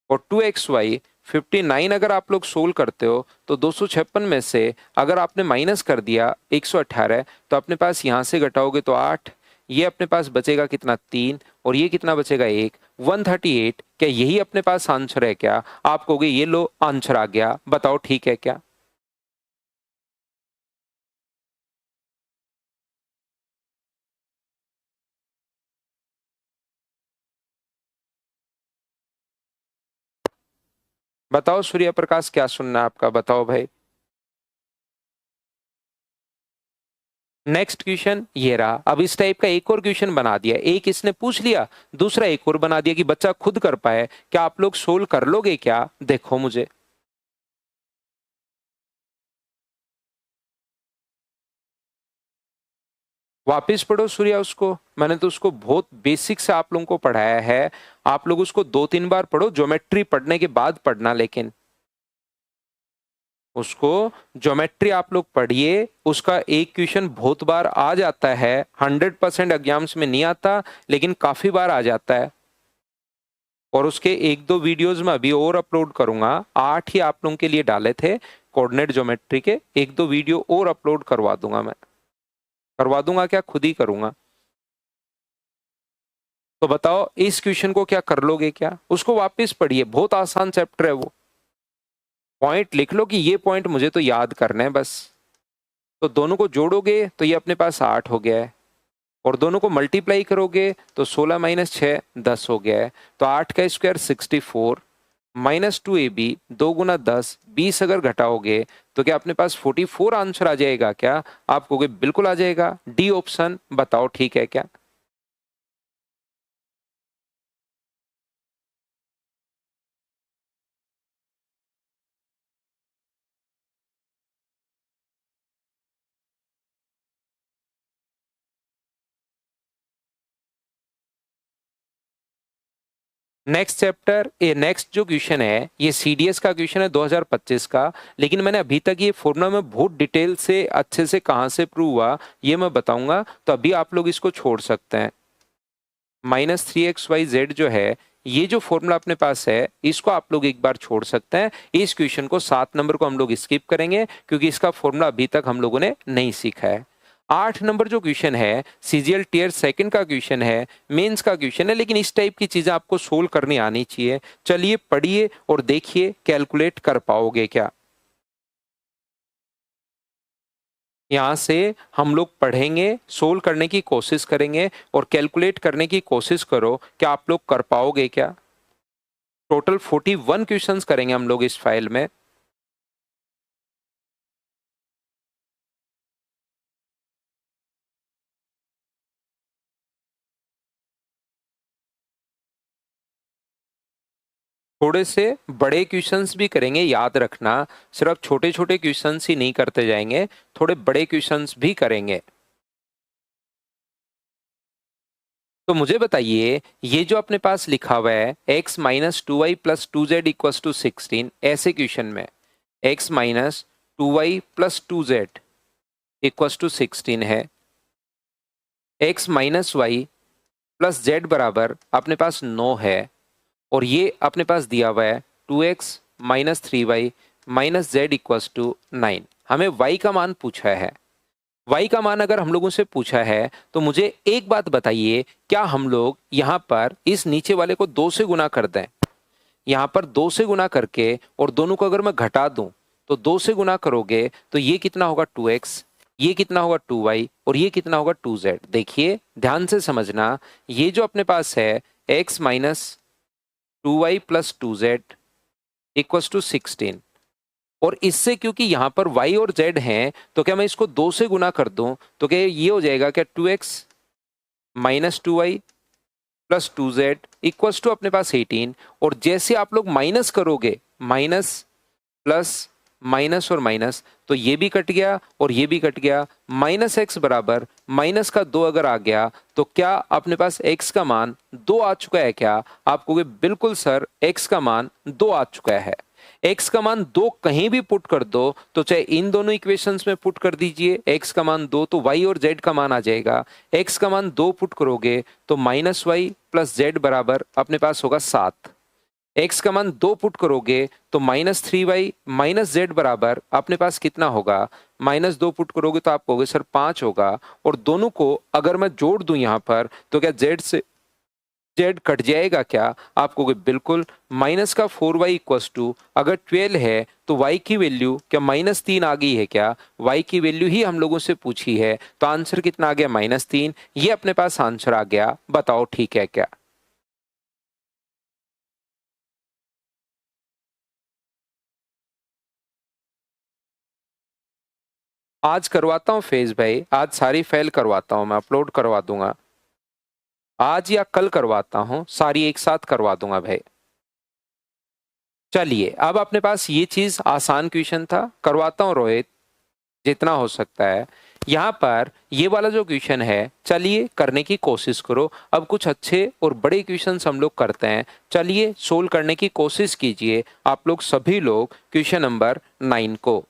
और 2xy 59 अगर आप लोग सोल्व करते हो तो 256 में से अगर आपने माइनस कर दिया 118, तो अपने पास यहां से घटाओगे तो 8, ये अपने पास बचेगा कितना 3, और ये कितना बचेगा 1, 138। क्या यही अपने पास आंसर है क्या। आप कहोगे ये लो आंसर आ गया, बताओ ठीक है क्या। बताओ सूर्य प्रकाश क्या सुनना है आपका, बताओ भाई। नेक्स्ट क्वेश्चन ये रहा। अब इस टाइप का एक और क्वेश्चन बना दिया, एक इसने पूछ लिया, दूसरा एक और बना दिया कि बच्चा खुद कर पाए। क्या आप लोग सोल्व कर लोगे क्या, देखो मुझे। वापिस पढ़ो सूर्या उसको, मैंने तो उसको बहुत बेसिक से आप लोगों को पढ़ाया है। आप लोग उसको 2-3 बार पढ़ो, ज्योमेट्री पढ़ने के बाद पढ़ना, लेकिन उसको ज्योमेट्री आप लोग पढ़िए। उसका एक क्वेश्चन बहुत बार आ जाता है, 100% एग्जाम्स में नहीं आता लेकिन काफी बार आ जाता है। और उसके 1-2 वीडियोस में अभी और अपलोड करूंगा, 8 ही आप लोगों के लिए डाले थे कोऑर्डिनेट ज्योमेट्री के, 1-2 वीडियो और अपलोड करवा दूंगा मैं। करवा दूंगा क्या, खुद ही करूंगा। तो बताओ इस क्वेश्चन को क्या कर लोगे क्या। उसको वापस पढ़िए, बहुत आसान चैप्टर है वो। पॉइंट लिख लो कि ये पॉइंट मुझे तो याद करना है बस। तो दोनों को जोड़ोगे तो ये अपने पास 8 हो गया है, और दोनों को मल्टीप्लाई करोगे तो 16 - 6 10 हो गया है। तो 8 का स्क्वायर 64, -2ab 2 × 10 20 अगर घटाओगे तो क्या अपने पास 44 आंसर आ जाएगा क्या। आप कहोगे बिल्कुल आ जाएगा, डी ऑप्शन, बताओ ठीक है क्या। नेक्स्ट चैप्टर, ये नेक्स्ट जो क्वेश्चन है ये सीडीएस का क्वेश्चन है 2025 का। लेकिन मैंने अभी तक ये फॉर्मूला में बहुत डिटेल से अच्छे से कहाँ से प्रूव हुआ ये मैं बताऊंगा, तो अभी आप लोग इसको छोड़ सकते हैं। -3xyz जो है, ये जो फॉर्मूला अपने पास है इसको आप लोग एक बार छोड़ सकते हैं। इस क्वेश्चन को 7 नंबर को हम लोग स्किप करेंगे क्योंकि इसका फॉर्मूला अभी तक हम लोगों ने नहीं सीखा है। 8 नंबर जो क्वेश्चन है सीजीएल टीयर सेकंड का क्वेश्चन है, मेंस का क्वेश्चन है, लेकिन इस टाइप की चीजें आपको सोल्व करनी आनी चाहिए। चलिए पढ़िए और देखिए कैलकुलेट कर पाओगे क्या। यहाँ से हम लोग पढ़ेंगे, सोल्व करने की कोशिश करेंगे और कैलकुलेट करने की कोशिश करो कि आप लोग कर पाओगे क्या। टोटल 41 क्वेश्चंस करेंगे हम लोग इस फाइल में। थोड़े से बड़े क्वेश्चंस भी करेंगे, याद रखना सिर्फ छोटे छोटे क्वेश्चंस ही नहीं करते जाएंगे, थोड़े बड़े क्वेश्चंस भी करेंगे। तो मुझे बताइए, ये जो अपने पास लिखा हुआ है x minus 2y plus 2z equals to 16, ऐसे क्वेश्चन में x minus 2y plus 2z equals to 16 है, x minus Y plus Z बराबर अपने पास 9 है, और ये अपने पास दिया हुआ है 2x minus 3y minus Z equals to 9। हमें y का मान पूछा है। y का मान अगर हम लोगों से पूछा है तो मुझे एक बात बताइए, क्या हम लोग यहाँ पर इस नीचे वाले को 2 से गुना कर दें? यहाँ पर 2 से गुना करके और दोनों को अगर मैं घटा दूं तो 2 से गुना करोगे तो ये कितना होगा 2x, ये कितना होगा 2y, और ये कितना होगा 2z। देखिए ध्यान से समझना, ये जो अपने पास है x minus 2y plus 2z equals to 16, और इससे क्योंकि यहाँ पर y और z हैं तो क्या मैं इसको 2 से गुना कर दूं तो क्या ये हो जाएगा क्या 2x minus 2y plus 2z equals to अपने पास 18, और जैसे आप लोग माइनस करोगे, माइनस प्लस माइनस और माइनस, तो ये भी कट गया और ये भी कट गया। माइनस एक्स बराबर माइनस का 2 अगर आ गया तो क्या अपने पास x का मान 2 आ चुका है क्या? आप कहोगे बिल्कुल सर, x का मान 2 आ चुका है। x का मान 2 कहीं भी पुट कर दो, तो चाहे इन दोनों इक्वेशंस में पुट कर दीजिए x का मान 2, तो y और z का मान आ जाएगा। x का मान 2 पुट करोगे तो माइनस वाई प्लस जेड बराबर अपने पास होगा 7। x का मान 2 पुट करोगे तो माइनस 3y माइनस जेड बराबर अपने पास कितना होगा? माइनस 2 पुट करोगे तो आप कहोगे सर 5 होगा, और दोनों को अगर मैं जोड़ दूं यहाँ पर तो क्या z से z कट जाएगा क्या? आप कहोगे बिल्कुल। माइनस का 4y इक्वस टू अगर 12 है तो y की वैल्यू क्या माइनस 3 आ गई है क्या? y की वैल्यू ही हम लोगों से पूछी है, तो आंसर कितना आ गया? माइनस 3। ये अपने पास आंसर आ गया। बताओ ठीक है क्या? आज करवाता हूँ फेज भाई, आज सारी फाइल करवाता हूँ, मैं अपलोड करवा दूंगा। आज या कल करवाता हूँ, सारी एक साथ करवा दूंगा भाई। चलिए, अब अपने पास ये चीज आसान क्वेश्चन था, करवाता हूँ रोहित जितना हो सकता है। यहाँ पर ये वाला जो क्वेश्चन है, चलिए करने की कोशिश करो। अब कुछ अच्छे और बड़े क्वेश्चंस हम लोग करते हैं। चलिए सोल्व करने की कोशिश कीजिए आप लोग सभी लोग क्वेश्चन नंबर 9 को।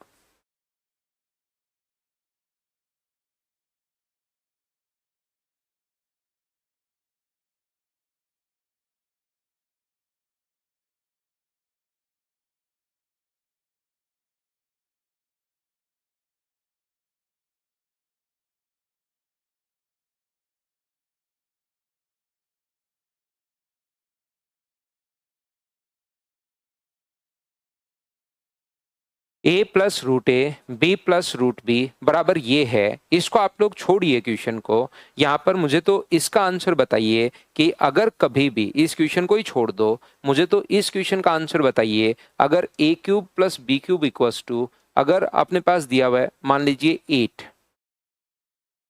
A plus root A B plus root B बराबर ये है। इसको आप लोग छोड़िए क्वेश्चन को। यहाँ पर मुझे तो इसका आंसर बताइए कि अगर कभी भी इस क्वेश्चन को ही छोड़ दो, मुझे तो इस क्वेश्चन का आंसर बताइए। अगर A cube plus B cube equals two, अगर अपने पास दिया हुआ है मान लीजिए 8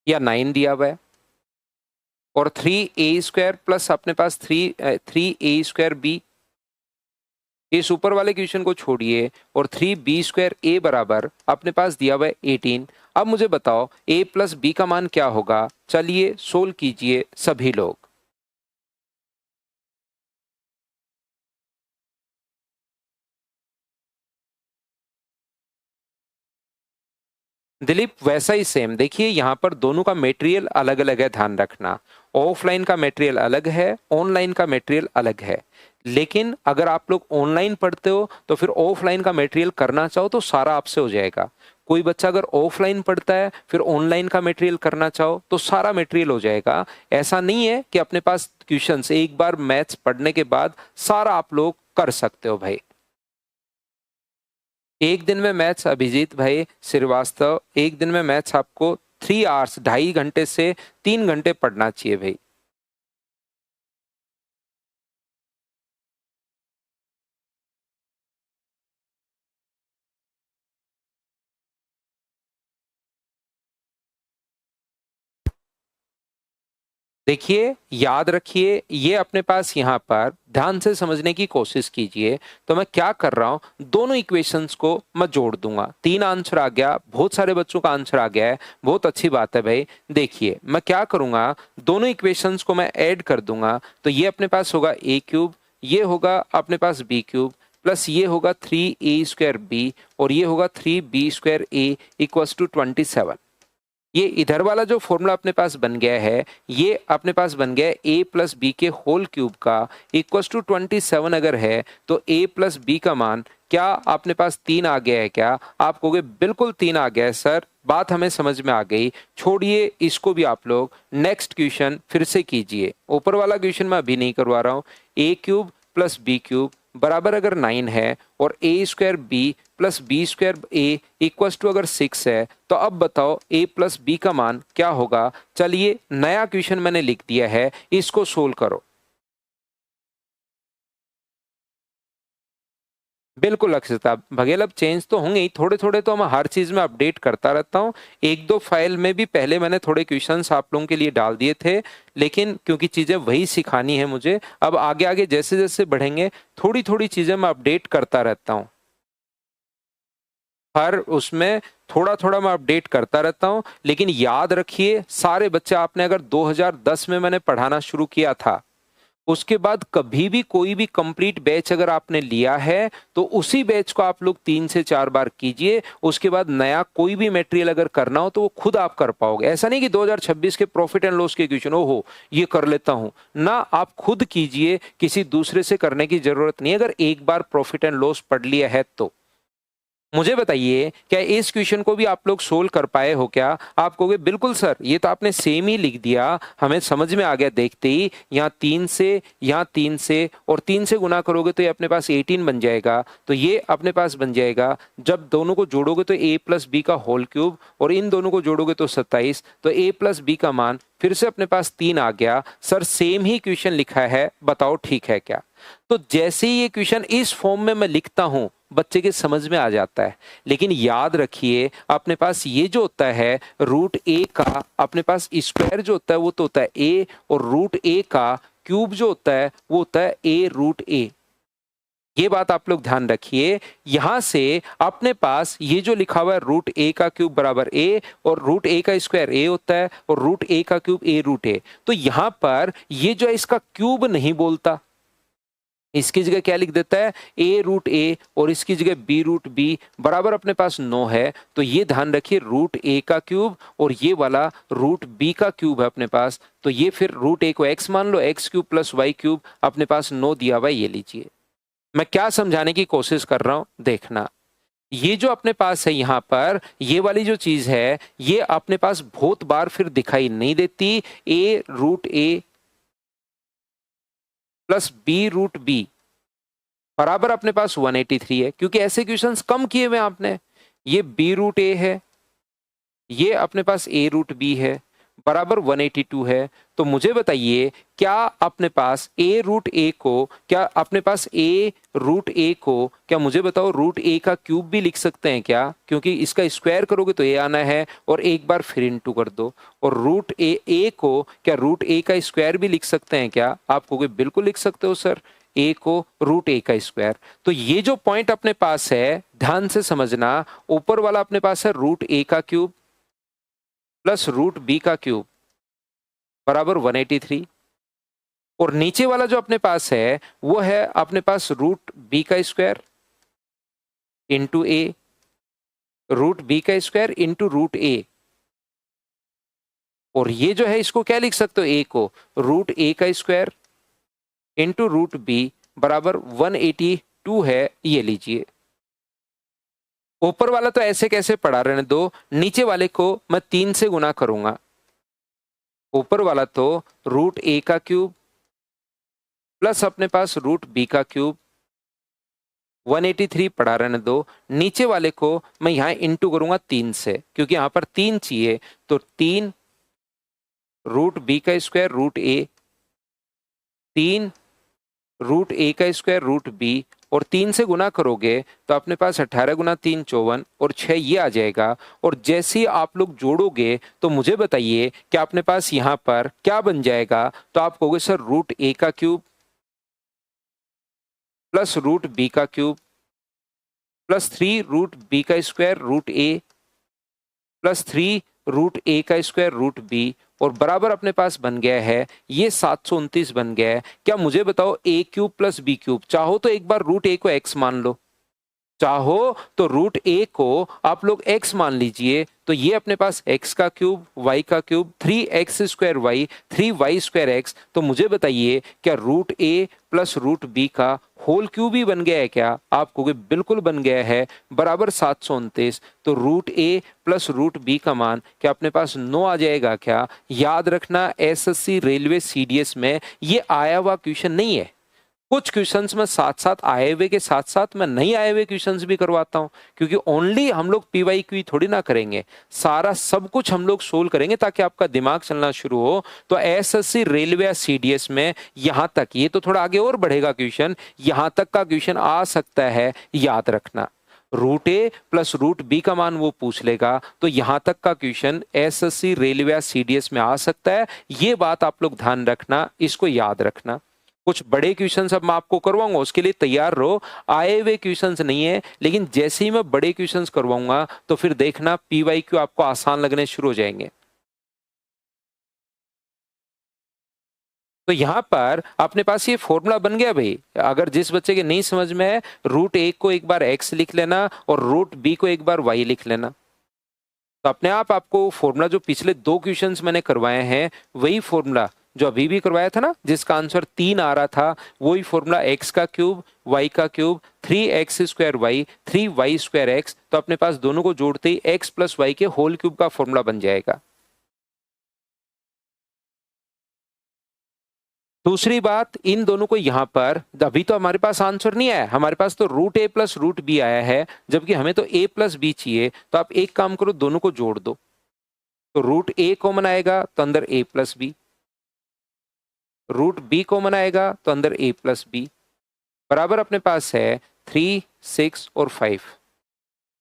या 9 दिया हुआ है, और 3a² प्लस अपने पास 3a²b, इस ऊपर वाले क्वेश्चन को छोड़िए, और 3b² बराबर अपने पास दिया हुआ है 18। अब मुझे बताओ a प्लस बी का मान क्या होगा? चलिए सोल्व कीजिए सभी लोग। दिलीप वैसा ही सेम, देखिए यहाँ पर दोनों का मटेरियल अलग अलग है, ध्यान रखना। ऑफलाइन का मटेरियल अलग है, ऑनलाइन का मटेरियल अलग है। लेकिन अगर आप लोग ऑनलाइन पढ़ते हो तो फिर ऑफलाइन का मटेरियल करना चाहो तो सारा आपसे हो जाएगा। कोई बच्चा अगर ऑफलाइन पढ़ता है फिर ऑनलाइन का मटेरियल करना चाहो तो सारा मटेरियल हो जाएगा। ऐसा नहीं है कि अपने पास क्वेश्चंस एक बार मैथ्स पढ़ने के बाद सारा आप लोग कर सकते हो भाई। एक दिन में मैथ्स, अभिजीत भाई श्रीवास्तव, एक दिन में मैथ्स आपको 3 आवर्स, 2.5 घंटे से 3 घंटे पढ़ना चाहिए भाई। देखिए, याद रखिए, ये अपने पास यहाँ पर ध्यान से समझने की कोशिश कीजिए। तो मैं क्या कर रहा हूँ, दोनों इक्वेशंस को मैं जोड़ दूंगा। 3 आंसर आ गया, बहुत सारे बच्चों का आंसर आ गया है, बहुत अच्छी बात है भाई। देखिए मैं क्या करूंगा, दोनों इक्वेशंस को मैं ऐड कर दूंगा। तो ये अपने पास होगा a क्यूब, ये होगा अपने पास b क्यूब, प्लस ये होगा 3a² b, और ये होगा 3b² a इक्वल्स टू 27। ये इधर वाला जो फॉर्मूला अपने पास बन गया है, ये अपने पास बन गया है a प्लस बी के होल क्यूब का इक्वल्स टू 27 अगर है तो a प्लस बी का मान क्या अपने पास 3 आ गया है क्या? आप कहोगे बिल्कुल 3 आ गया है सर, बात हमें समझ में आ गई। छोड़िए इसको भी, आप लोग नेक्स्ट क्वेश्चन फिर से कीजिए। ऊपर वाला क्वेश्चन मैं अभी नहीं करवा रहा हूँ। a cube plus B cube बराबर अगर 9 है और a² b plus b² a equals two अगर 6 है, तो अब बताओ a प्लस बी का मान क्या होगा? चलिए नया क्वेश्चन मैंने लिख दिया है, इसको सोल्व करो। बिल्कुल अक्षता बघेल, अब चेंज तो होंगे ही, थोड़े थोड़े तो मैं हर चीज में अपडेट करता रहता हूँ। एक दो फाइल में भी पहले मैंने थोड़े क्वेश्चंस आप लोगों के लिए डाल दिए थे, लेकिन क्योंकि चीजें वही सिखानी है मुझे, अब आगे आगे जैसे जैसे बढ़ेंगे थोड़ी थोड़ी चीजें मैं अपडेट करता रहता हूँ। हर उसमें थोड़ा थोड़ा मैं अपडेट करता रहता हूं। लेकिन याद रखिए सारे बच्चे, आपने अगर 2010 में मैंने पढ़ाना शुरू किया था, उसके बाद कभी भी कोई भी कंप्लीट बैच अगर आपने लिया है तो उसी बैच को आप लोग 3 से 4 बार कीजिए। उसके बाद नया कोई भी मटेरियल अगर करना हो तो वो खुद आप कर पाओगे। ऐसा नहीं कि 2026 के प्रॉफिट एंड लॉस के क्वेश्चन ओहो ये कर लेता हूं ना, आप खुद कीजिए, किसी दूसरे से करने की जरूरत नहीं। अगर एक बार प्रॉफिट एंड लॉस पढ़ लिया है तो मुझे बताइए, क्या इस क्वेश्चन को भी आप लोग सोल्व कर पाए हो क्या? आप कहोगे बिल्कुल सर, ये तो आपने सेम ही लिख दिया, हमें समझ में आ गया देखते ही। यहाँ 3 से, यहाँ 3 से और 3 से गुना करोगे तो ये अपने पास 18 बन जाएगा। तो ये अपने पास बन जाएगा, जब दोनों को जोड़ोगे तो a प्लस बी का होल क्यूब, और इन दोनों को जोड़ोगे तो 27। तो a प्लस बी का मान फिर से अपने पास 3 आ गया। सर सेम ही क्वेश्चन लिखा है, बताओ ठीक है क्या? तो जैसे ही ये क्वेश्चन इस फॉर्म में मैं लिखता हूं, बच्चे के समझ में आ जाता है। लेकिन याद रखिए अपने पास ये जो होता है रूट ए का अपने पास स्क्वायर जो होता है वो तो होता है ए, और रूट ए का क्यूब जो होता है वो होता है ए रूट ए। ये बात आप लोग ध्यान रखिए। यहां से अपने पास ये जो लिखा हुआ है रूट ए का क्यूब बराबर ए, और रूट ए का स्क्वायर ए होता है, और रूट ए का क्यूब ए रूट ए। तो यहां पर ये जो है इसका क्यूब नहीं बोलता, इसकी जगह क्या लिख देता है a रूट ए, और इसकी जगह b रूट बी बराबर अपने पास 9 है। तो ये ध्यान रखिए रूट a का क्यूब और ये वाला रूट b का क्यूब है अपने पास। तो ये फिर रूट a को x मान लो, x cube plus y cube अपने पास 9 दिया हुआ है, ये लीजिए। मैं क्या समझाने की कोशिश कर रहा हूं देखना, ये जो अपने पास है यहाँ पर ये वाली जो चीज है ये अपने पास बहुत बार फिर दिखाई नहीं देती। a root A plus B root B बराबर अपने पास 183 है, क्योंकि ऐसे क्वेश्चंस कम किए हुए आपने। ये b रूट ए है, ये अपने पास a रूट बी है, बराबर 182 है। तो मुझे बताइए क्या अपने पास a रूट ए को, क्या अपने पास a रूट ए को, क्या मुझे बताओ रूट ए का क्यूब भी लिख सकते हैं क्या? क्योंकि इसका स्क्वायर करोगे तो a आना है, और एक बार फिर इंटू कर दो। और रूट ए को क्या रूट ए का स्क्वायर भी लिख सकते हैं क्या? आप कहोगे बिल्कुल लिख सकते हो सर, ए को रूट ए का स्क्वायर। तो ये जो पॉइंट अपने पास है ध्यान से समझना, ऊपर वाला अपने पास है रूट ए का क्यूब प्लस रूट बी का क्यूब बराबर 183, और नीचे वाला जो अपने पास है वो है अपने पास रूट बी का स्क्वायर इंटू ए, रूट बी का स्क्वायर इंटू रूट ए। और ये जो है इसको क्या लिख सकते हो, ए को रूट ए का स्क्वायर इंटू रूट बी बराबर 182 है, ये लीजिए। ऊपर वाला तो ऐसे कैसे पढ़ा रहने दो, नीचे वाले को मैं 3 से गुना करूंगा। ऊपर वाला तो रूट ए का क्यूब प्लस अपने पास रूट बी का क्यूब 183 पढ़ा रहने दो। नीचे वाले को मैं यहां इंटू करूंगा 3 से, क्योंकि यहां पर 3 चाहिए। तो 3 रूट बी का स्क्वायर रूट ए, 3 रूट ए का स्क्वायर रूट बी, और 3 से गुना करोगे तो अपने पास 18 गुना 3 54 और 6 ये आ जाएगा। और जैसे ही आप लोग जोड़ोगे तो मुझे बताइए कि अपने पास यहाँ पर क्या बन जाएगा। तो आप कहोगे सर रूट ए का क्यूब प्लस रूट बी का क्यूब प्लस 3 रूट बी का square root A plus 3 root ए का स्क्वायर रूट बी और बराबर अपने पास बन गया है ये 729 बन गया है। क्या मुझे बताओ ए क्यूब प्लस बी क्यूब, चाहो तो एक बार रूट ए को एक्स मान लो, चाहो तो रूट ए को आप लोग x मान लीजिए। तो ये अपने पास x का क्यूब y का cube 3x square y 3y square x। तो मुझे बताइए क्या root A plus root B का होल क्यूब ही बन गया है क्या? आप कहोगे बिल्कुल बन गया है, बराबर 729। तो root A plus root B का मान क्या अपने पास 9 आ जाएगा क्या? याद रखना एसएससी रेलवे सीडीएस में ये आया हुआ क्वेश्चन नहीं है। कुछ क्वेश्चंस में साथ साथ आए हुए के साथ साथ मैं नहीं आए हुए क्वेश्चंस भी करवाता हूं, क्योंकि ओनली हम लोग पीवाईक्यू थोड़ी ना करेंगे, सारा सब कुछ हम लोग सोल्व करेंगे ताकि आपका दिमाग चलना शुरू हो। तो एसएससी रेलवे या सीडीएस में यहां तक, ये तो थोड़ा आगे और बढ़ेगा क्वेश्चन, यहां तक का क्वेश्चन आ सकता है, याद रखना। Root A plus root B का मान वो पूछ लेगा, तो यहां तक का क्वेश्चन एसएससी रेलवे या सीडीएस में आ सकता है। ये बात आप लोग ध्यान रखना, इसको याद रखना। कुछ बड़े क्वेश्चंस अब मैं आपको करवाऊंगा, उसके लिए तैयार रहो। आए हुए क्वेश्चंस नहीं है, लेकिन जैसे ही मैं बड़े क्वेश्चंस करवाऊंगा तो फिर देखना पीवाईक्यू आपको आसान लगने शुरू हो जाएंगे। तो यहां पर अपने पास ये फॉर्मूला बन गया भाई। अगर जिस बच्चे के नहीं समझ में है, रूट ए को एक बार एक्स लिख लेना और रूट बी को एक बार वाई लिख लेना। तो अपने आप आपको फॉर्मूला जो पिछले 2 क्वेश्चंस मैंने करवाए हैं वही फॉर्मूला जो अभी भी करवाया था ना, जिसका आंसर 3 आ रहा था, वही फॉर्मूला x का क्यूब y का cube 3x square y 3y square x। तो अपने पास दोनों को जोड़ते ही x प्लस वाई के होल क्यूब का फॉर्मूला बन जाएगा। दूसरी बात, इन दोनों को यहां पर अभी तो हमारे पास आंसर नहीं आया, हमारे पास तो root A plus root B आया है, जबकि हमें तो a प्लस बी चाहिए। तो आप एक काम करो, दोनों को जोड़ दो। तो रूट ए कॉमन आएगा तो अंदर a plus B, root B common आएगा तो अंदर a प्लस बी, बराबर अपने पास है 3 6 और 5।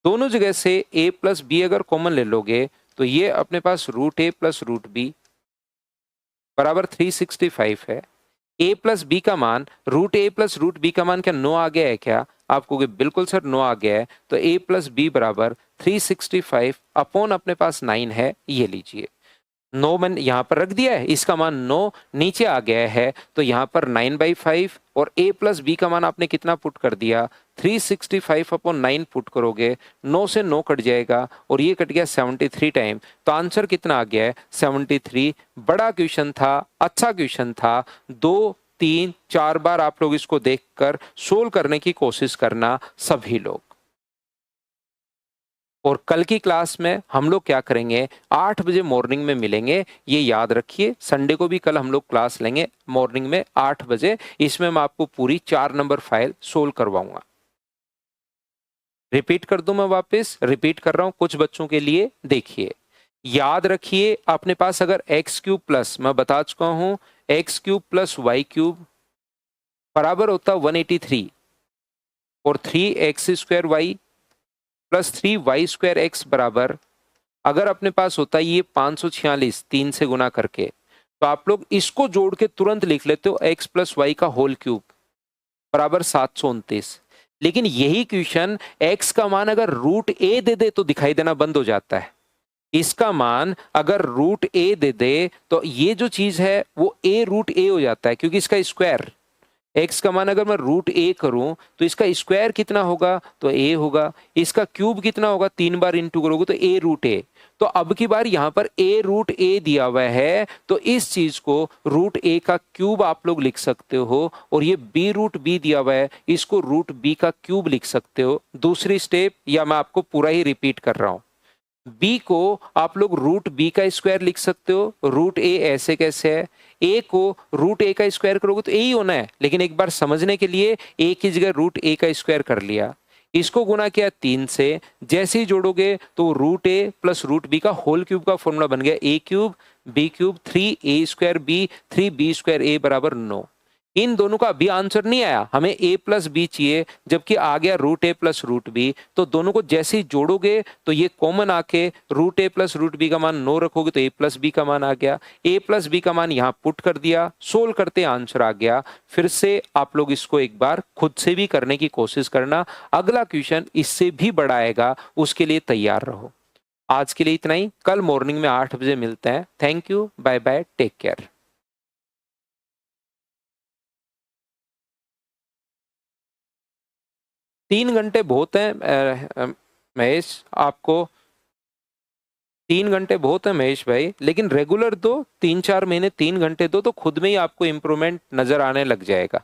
दोनों जगह से a प्लस बी अगर कॉमन ले लोगे तो ये अपने पास root A plus root B बराबर 365 है। a प्लस बी का मान, root A plus root B का मान क्या 9 आ गया है क्या? आप कहोगे बिल्कुल सर 9 आ गया है। तो a प्लस बी बराबर 365 अपॉन अपने पास 9 है, ये लीजिए। 9 मैंने यहाँ पर रख दिया है, इसका मान 9 नीचे आ गया है। तो यहाँ पर 9/5 और a प्लस बी का मान आपने कितना पुट कर दिया? 365 अपॉन 9 पुट करोगे, 9 से 9 कट जाएगा और ये कट गया 73 टाइम। तो आंसर कितना आ गया है? 73। बड़ा क्वेश्चन था, अच्छा क्वेश्चन था। 2 3 4 बार आप लोग इसको देखकर सोल्व करने की कोशिश करना सभी लोग। और कल की क्लास में हम लोग क्या करेंगे, 8 बजे मॉर्निंग में मिलेंगे, ये याद रखिए। संडे को भी कल हम लोग क्लास लेंगे मॉर्निंग में 8 बजे। इसमें मैं आपको पूरी 4 नंबर फाइल सोल्व करवाऊंगा। रिपीट कर दूं, मैं वापस रिपीट कर रहा हूं कुछ बच्चों के लिए। देखिए, याद रखिए, अपने पास अगर एक्स क्यूब प्लस, मैं बता चुका हूं, X cube plus Y cube बराबर होता 183 और 3x square Y plus 3y square X बराबर, अगर अपने पास होता है ये 546 3 से गुना करके, तो आप लोग इसको जोड़ के तुरंत लिख लेते हो x प्लस वाई का होल क्यूब बराबर 729। लेकिन यही क्वेश्चन x का मान अगर रूट ए दे दे तो दिखाई देना बंद हो जाता है। इसका मान अगर रूट ए दे दे तो ये जो चीज है वो a रूट ए हो जाता है, क्योंकि इसका स्क्वायर, x का मान अगर मैं रूट ए करूं तो इसका स्क्वायर कितना होगा? तो a होगा। इसका क्यूब कितना होगा? 3 बार इंटू करोगे तो a रूट ए। तो अब की बार यहां पर a रूट ए दिया हुआ है, तो इस चीज को रूट ए का क्यूब आप लोग लिख सकते हो, और ये b रूट बी दिया हुआ है, इसको रूट बी का क्यूब लिख सकते हो। दूसरी स्टेप, या मैं आपको पूरा ही रिपीट कर रहा हूं, b को आप लोग रूट बी का स्क्वायर लिख सकते हो। रूट ए ऐसे कैसे है? a को रूट ए का स्क्वायर करोगे तो a ही होना है, लेकिन एक बार समझने के लिए a की जगह रूट ए का स्क्वायर कर लिया, इसको गुना किया 3 से, जैसे ही जोड़ोगे तो root A plus root B का होल क्यूब का फॉर्मूला बन गया a cube b cube 3a square b 3b square a बराबर 9। इन दोनों का अभी आंसर नहीं आया, हमें a प्लस बी चाहिए, जबकि आ गया root A plus root B. तो दोनों को जैसे ही जोड़ोगे तो ये कॉमन आके root A plus root B का मान 9 रखोगे तो a प्लस बी का मान आ गया। a प्लस बी का मान यहाँ पुट कर दिया, सोल्व करते आंसर आ गया। फिर से आप लोग इसको एक बार खुद से भी करने की कोशिश करना, अगला क्वेश्चन इससे भी बड़ा आएगा, उसके लिए तैयार रहो। आज के लिए इतना ही, कल मॉर्निंग में 8 बजे मिलते हैं। Thank you, bye bye, take care. 3 घंटे बहुत हैं महेश, आपको 3 घंटे बहुत है महेश भाई, लेकिन रेगुलर दो, 3-4 महीने 3 घंटे दो तो खुद में ही आपको इम्प्रूवमेंट नजर आने लग जाएगा।